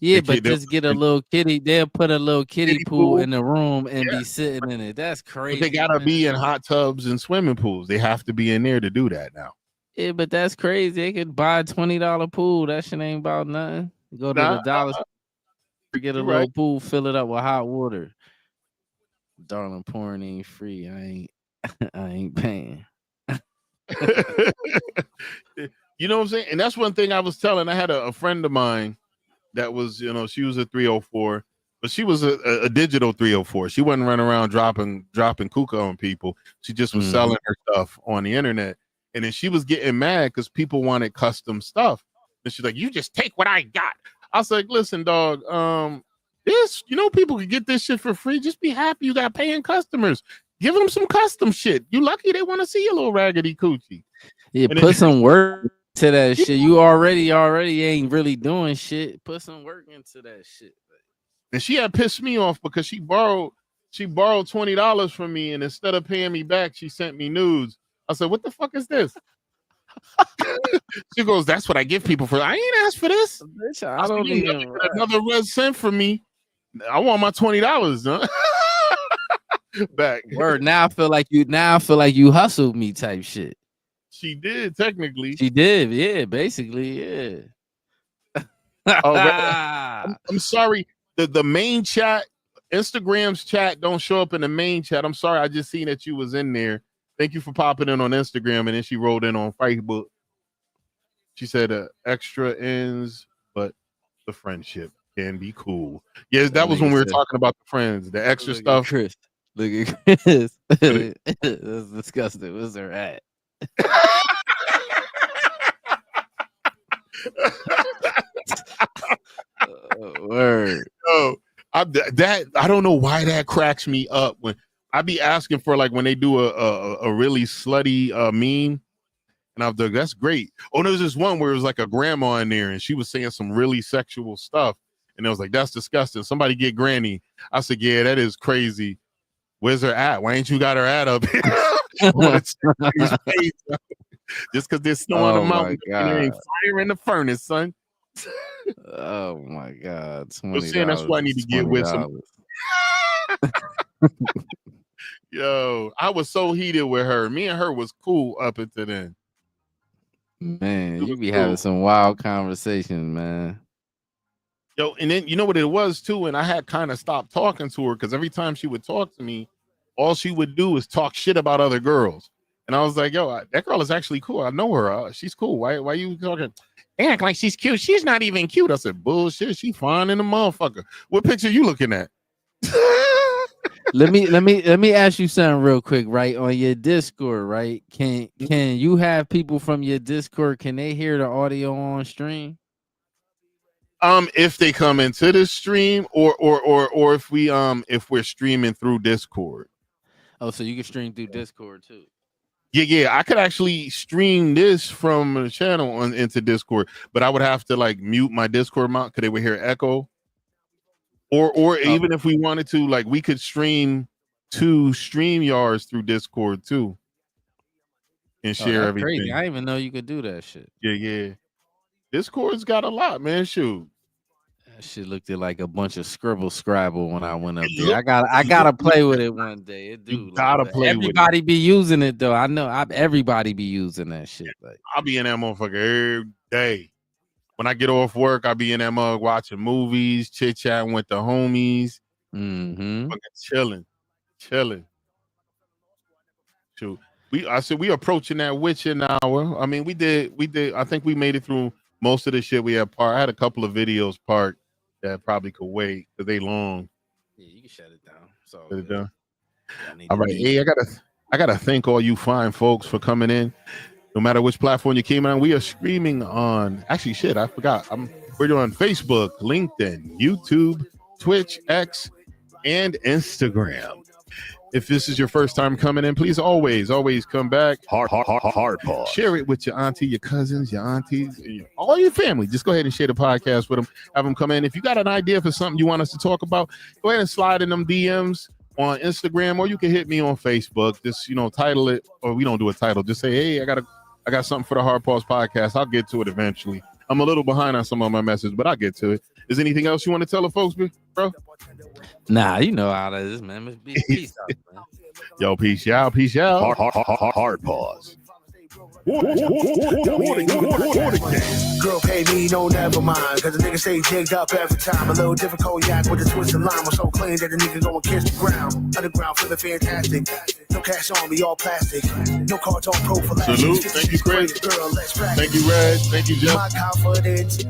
Yeah, but just get a little kiddie. They'll put a little kiddie pool in the room and be sitting in it. That's crazy. But they gotta be in hot tubs and swimming pools. They have to be in there to do that now. Yeah, but that's crazy. They could buy a $20 pool. That shit ain't about nothing. Go to the dollar store, get a little pool, fill it up with hot water. Darling, pouring ain't free. I ain't paying. You know what I'm saying? And that's one thing I was telling. I had a friend of mine that was, she was a 304, but she was a digital 304. She wasn't running around dropping kuka on people. She just was selling her stuff on the internet. And then she was getting mad because people wanted custom stuff. And she's like, you just take what I got. I was like, listen, dog, people can get this shit for free. Just be happy you got paying customers. Give them some custom shit. You lucky they want to see your little raggedy coochie. Yeah, put some work to that shit. You already ain't really doing shit. Put some work into that shit. And she had pissed me off because she borrowed $20 from me, and instead of paying me back, she sent me nudes. I said, what the fuck is this? She goes, that's what I give people for. I ain't asked for this. I don't even another red cent from me. I want my $20, huh? Back. Word. Now I feel like you hustled me type shit. She did, technically. She did, yeah, basically, yeah. I'm sorry. The main chat, Instagram's chat don't show up in the main chat. I'm sorry. I just seen that you was in there. Thank you for popping in on Instagram, and then she rolled in on Facebook. She said extra ends, but the friendship can be cool. Yes, that was when we were talking about the friends, the extra stuff. Chris. Look at Chris. That's disgusting. Where's her at? Word. Yo, I don't know why that cracks me up when I be asking for like when they do a really slutty meme, and I'm like, that's great. Oh, there's this one where it was like a grandma in there, and she was saying some really sexual stuff, and I was like, that's disgusting. Somebody get Granny. I said, yeah, that is crazy. Where's her at? Why ain't you got her at up here? Just because there's snow on the mountain, there ain't fire in the furnace, son. Oh my God! I'm saying that's why I need to get with some. Yo, I was so heated with her. Me and her was cool up until then. Man, you be having some wild conversations, man. Yo, and then you know what it was too, and I had kind of stopped talking to her because every time she would talk to me, all she would do is talk shit about other girls. And I was like, yo, that girl is actually cool. I know her. She's cool. Why you talking? They act like she's cute. She's not even cute. I said, bullshit. She fine in the motherfucker. What picture you looking at? Let me ask you something real quick, right? On your Discord, right? Can you have people from your Discord? Can they hear the audio on stream? If they come into the stream, or if we're streaming through Discord. Oh, so you can stream through Discord too. Yeah. I could actually stream this from the channel into Discord, but I would have to like mute my Discord mount because they would hear echo. Or even if we wanted to, like we could stream to StreamYards through Discord too, and share everything. Crazy. I didn't even know you could do that shit. Yeah. Discord's got a lot, man. Shoot. That shit looked like a bunch of scrabble when I went up there. I gotta play with it one day. It do. You gotta play with it. Everybody be using it though. I know. Everybody be using that shit. Like I'll be in that motherfucker every day. When I get off work, I'll be in that mug watching movies, chit chatting with the homies, fucking chilling. Shoot. We approaching that witching hour. I mean, we did. I think we made it through most of the shit we had parked. I had a couple of videos parked that probably could wait because they long. Yeah, you can shut it down. So shut it down. All right. Hey, I gotta thank all you fine folks for coming in. No matter which platform you came on, we are streaming on. Actually, shit, I forgot. We're doing Facebook, LinkedIn, YouTube, Twitch, X, and Instagram. If this is your first time coming in, please always come back. Hard pause. Share it with your auntie, your cousins, your aunties, all your family. Just go ahead and share the podcast with them. Have them come in. If you got an idea for something you want us to talk about, go ahead and slide in them DMs on Instagram, or you can hit me on Facebook. Just title it, or we don't do a title. Just say, hey, I got something for the Hard Pause podcast. I'll get to it eventually. I'm a little behind on some of my messages, but I'll get to it. Is anything else you want to tell the folks, bro? Nah, you know how that is, man. Peace out, man. Yo, peace out. Hard Pause. Girl pay me, no never mind. Cause the nigga stay jigged up every time. A little different cognac with a twist of lime. I'm so clean that the nigga go and kiss the ground. Underground feeling fantastic. No cash on me, all plastic. No cards on prophylaxis. Salute. Thank you, Chris. Thank you, Red. Thank you, Jeff. My confidence.